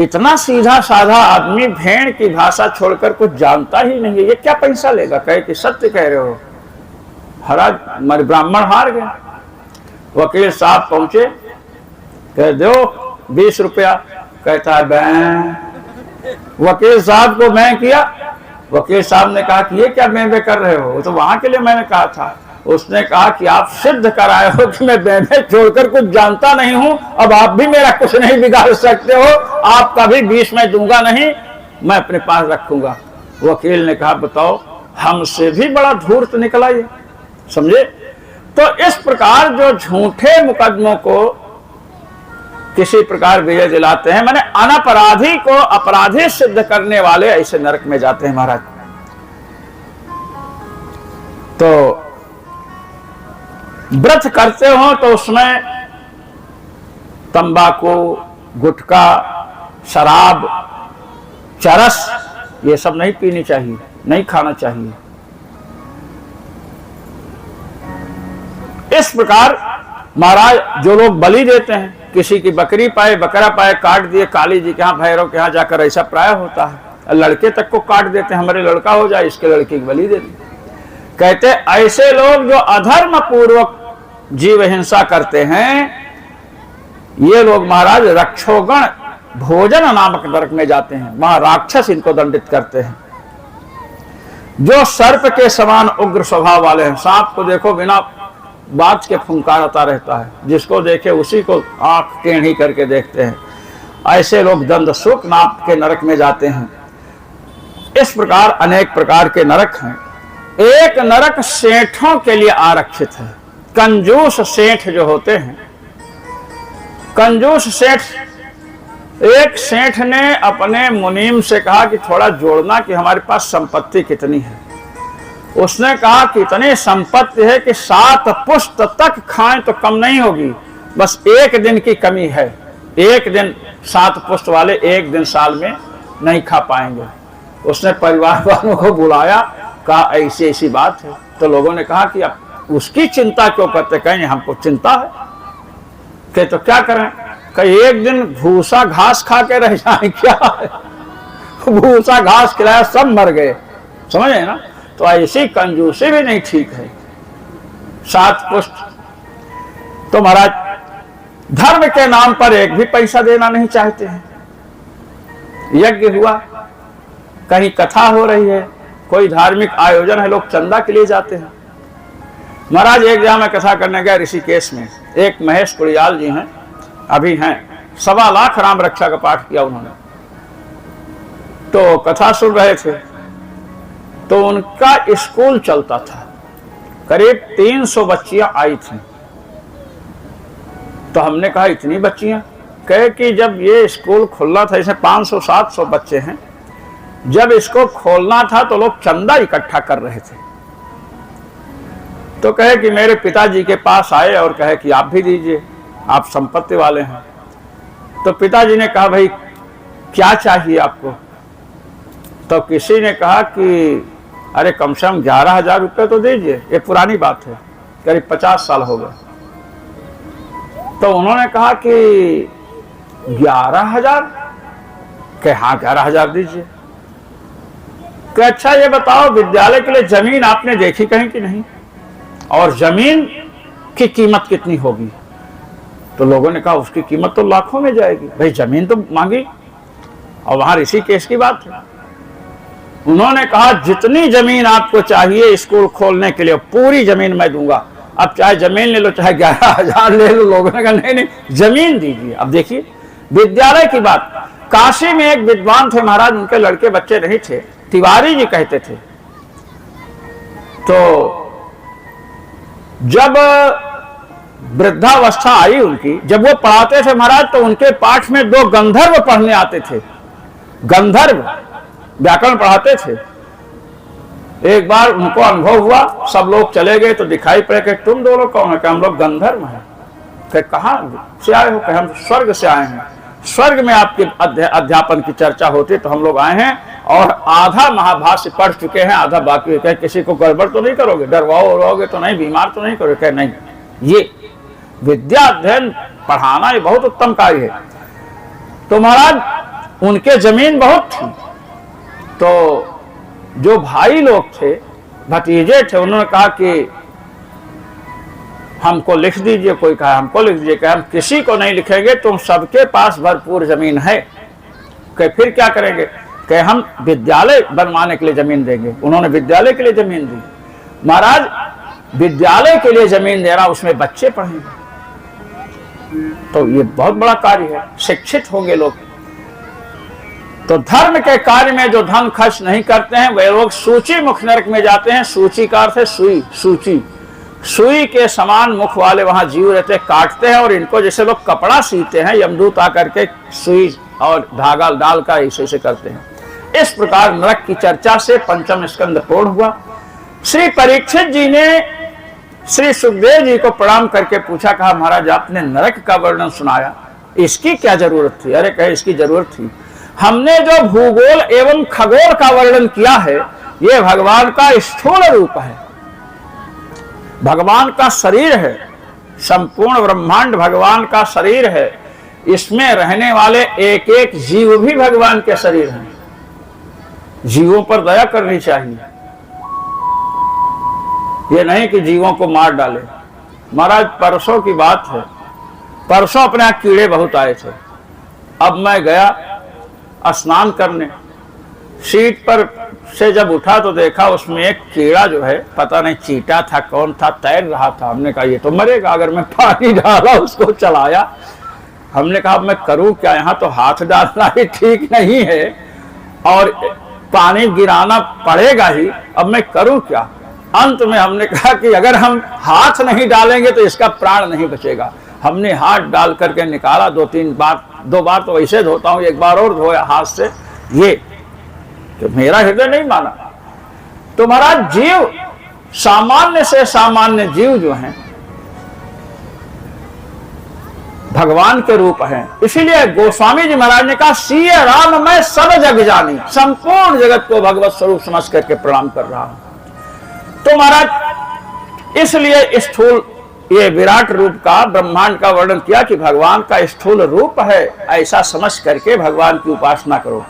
इतना सीधा साधा आदमी भेड़ की भाषा छोड़कर कुछ जानता ही नहीं है, ये क्या पैसा लेगा? कहे कि सत्य कह रहे हो। महाराज हमारे ब्राह्मण हार गए। वकील साहब पहुंचे, कह दो 20 रुपया। कहता है मैं। वकील साहब को मैं किया। वकील साहब ने कहा कि ये क्या मैं कर रहे हो? तो वहां के लिए मैंने कहा था। उसने कहा कि आप सिद्ध कराए हो कि मैं बेबे छोड़कर कुछ जानता नहीं हूं, अब आप भी मेरा कुछ नहीं बिगाड़ सकते हो, आपका भी 20 मैं दूंगा नहीं, मैं अपने पास रखूंगा। वकील ने कहा बताओ हमसे भी बड़ा धूर्त निकला ये, समझे? तो इस प्रकार जो झूठे मुकदमों को किसी प्रकार विजय दिलाते हैं, माने अनपराधी को अपराधी सिद्ध करने वाले ऐसे नरक में जाते हैं महाराज। तो व्रत करते हो तो उसमें तंबाकू, गुटखा, शराब, चरस ये सब नहीं पीनी चाहिए, नहीं खाना चाहिए। इस प्रकार महाराज जो लोग बलि देते हैं, किसी की बकरी पाए, बकरा पाए, काट दिए, काली जी के यहाँ, भैरव के यहाँ जाकर ऐसा प्राय होता है। लड़के तक को काट देते हैं, हमारे लड़का हो जाए इसके लड़के की बलि दे दी। कहते ऐसे लोग जो अधर्म पूर्वक जीव हिंसा करते हैं, ये लोग महाराज रक्षोगण भोजन नामक नरक में जाते हैं, वहां राक्षस इनको दंडित करते हैं। जो सर्प के समान उग्र स्वभाव वाले हैं, सांप को देखो बिना बात के फुंकारता रहता है, जिसको देखे उसी को आंख टेढ़ी करके देखते हैं, ऐसे लोग दंड सुख नाम के नरक में जाते हैं। इस प्रकार अनेक प्रकार के नरक हैं। एक नरक सेठों के लिए आरक्षित है। कंजूस सेठ जो होते हैं, कंजूस सेठ, एक सेठ ने अपने मुनीम से कहा कि थोड़ा जोड़ना कि हमारे पास संपत्ति कितनी है। उसने कहा कि इतनी संपत्ति है कि 7 पुश्त तक खाएं तो कम नहीं होगी, बस 1 दिन की कमी है। 1 दिन 7 पुश्त वाले 1 दिन साल में नहीं खा पाएंगे। उसने परिवार वालों को बुलाया, कहा ऐसी ऐसी बात है। तो लोगों ने कहा कि अब उसकी चिंता क्यों करते? कहें हमको चिंता है। कहे तो क्या करें? कहे 1 दिन भूसा घास खा के रह जाए क्या है? भूसा घास खिलाया सब मर गए, समझे ना? तो ऐसी कंजूसी भी नहीं ठीक है। 7 पुष्ट तो महाराज धर्म के नाम पर एक भी पैसा देना नहीं चाहते हैं। यज्ञ हुआ, कहीं कथा हो रही है, कोई धार्मिक आयोजन है, लोग चंदा के लिए जाते हैं। महाराज एक जगह मैं कथा करने गया ऋषिकेश में, एक महेश कुड़ियाल जी हैं, अभी हैं, 1.25 लाख राम रक्षा का पाठ किया उन्होंने। तो कथा सुन रहे थे, तो उनका स्कूल चलता था, करीब 300 बच्चियां आई थी। तो हमने कहा इतनी बच्चियां? कहे कि जब ये स्कूल खुलना था, इसमें 500-700 बच्चे हैं, जब इसको खोलना था तो लोग चंदा इकट्ठा कर रहे थे। तो कहे कि मेरे पिताजी के पास आए और कहे कि आप भी दीजिए, आप संपत्ति वाले हैं। तो पिताजी ने कहा भाई क्या चाहिए आपको? तो किसी ने कहा कि अरे कम से कम 11,000 रुपये तो दीजिए, ये पुरानी बात है, करीब 50 साल हो गए। तो उन्होंने कहा कि 11,000? कि हाँ 11,000 दीजिए। कि अच्छा ये बताओ विद्यालय के लिए जमीन आपने देखी कहीं कि नहीं, और जमीन की कीमत कितनी होगी? तो लोगों ने कहा उसकी कीमत तो लाखों में जाएगी। भाई जमीन तो मांगी, और वहां ऋषिकेश की बात है। उन्होंने कहा जितनी जमीन आपको चाहिए स्कूल खोलने के लिए पूरी जमीन मैं दूंगा, अब चाहे जमीन ले लो चाहे 11,000 ले लो। लोगों ने कहा नहीं नहीं जमीन दीजिए। अब देखिए विद्यालय की बात, काशी में एक विद्वान थे महाराज, उनके लड़के बच्चे नहीं थे, तिवारी जी कहते थे। तो जब वृद्धावस्था आई उनकी, जब वो पढ़ाते थे महाराज, तो उनके पाठ में 2 गंधर्व पढ़ने आते थे। गंधर्व व्याकरण पढ़ाते थे। एक बार उनको अनुभव हुआ, सब लोग चले गए तो दिखाई पड़े कि तुम दोनों कौन है? कि हम लोग गंधर्व हैं। कहा से आए हो? कि हम स्वर्ग से आए हैं। स्वर्ग में आपके अध्यापन की चर्चा होती तो हम लोग आए हैं और आधा महाभाष्य पढ़ चुके हैं, आधा बाकी है। किसी को गड़बड़ तो नहीं करोगे, डरवाओगे तो नहीं, बीमार तो नहीं करोगे? नहीं, ये विद्या अध्ययन पढ़ाना ये बहुत उत्तम कार्य है। तो महाराज उनके जमीन बहुत थी, तो जो भाई लोग थे, भतीजे थे, उन्होंने कहा कि हमको लिख दीजिए। कोई कहा हमको लिख दीजिए, कहा हम किसी को नहीं लिखेंगे, तुम सबके पास भरपूर जमीन है। कहे फिर क्या करेंगे? कहे हम विद्यालय बनवाने के लिए जमीन देंगे। उन्होंने विद्यालय के लिए जमीन दी। महाराज विद्यालय के लिए जमीन दे रहा, उसमें बच्चे पढ़ेंगे, तो ये बहुत बड़ा कार्य है, शिक्षित होंगे लोग। तो धर्म के कार्य में जो धन खर्च नहीं करते हैं वे लोग सूची मुख नरक में जाते हैं। सूची का अर्थ है सुई, सूची, सुई के समान मुख वाले वहां जीव रहते, काटते हैं, और इनको जैसे लोग कपड़ा सीते हैं, यमदूत आकर के सुई और धागा डालकर ऐसे करते हैं। इस प्रकार नरक की चर्चा से पंचम स्कंद पूर्ण हुआ। श्री परीक्षित जी ने श्री सुखदेव जी को प्रणाम करके पूछा, कहा महाराज आपने नरक का वर्णन सुनाया, इसकी क्या जरूरत थी? अरे कहे इसकी जरूरत थी, हमने जो भूगोल एवं खगोल का वर्णन किया है ये भगवान का स्थूल रूप है, भगवान का शरीर है, संपूर्ण ब्रह्मांड भगवान का शरीर है, इसमें रहने वाले एक एक जीव भी भगवान के शरीर हैं। जीवों पर दया करनी चाहिए, ये नहीं कि जीवों को मार डाले। महाराज परसों की बात है, परसों अपने यहाँ कीड़े बहुत आए थे। अब मैं गया स्नान करने, सीट पर से जब उठा तो देखा उसमें एक कीड़ा जो है, पता नहीं चीटा था कौन था, तैर रहा था। हमने कहा ये तो मरेगा। अगर मैं पानी डाला उसको चलाया, हमने कहा अब मैं करूं क्या, यहाँ तो हाथ डालना ही ठीक नहीं है और पानी गिराना पड़ेगा ही, अब मैं करूं क्या। अंत में हमने कहा कि अगर हम हाथ नहीं डालेंगे तो इसका प्राण नहीं बचेगा। हमने हाथ डाल करके निकाला, दो बार तो ऐसे धोता हूं, एक बार और धोया हाथ से, ये तो मेरा हृदय नहीं माना। तो महाराज जीव, सामान्य से सामान्य जीव जो हैं भगवान के रूप हैं। इसीलिए गोस्वामी जी महाराज ने कहा सीय राम मैं सब जग जानी, संपूर्ण जगत को भगवत स्वरूप समझ करके प्रणाम कर रहा हूं। तो महाराज इसलिए स्थूल ये विराट रूप का, ब्रह्मांड का वर्णन किया कि भगवान का स्थूल रूप है, ऐसा समझ करके भगवान की उपासना करो।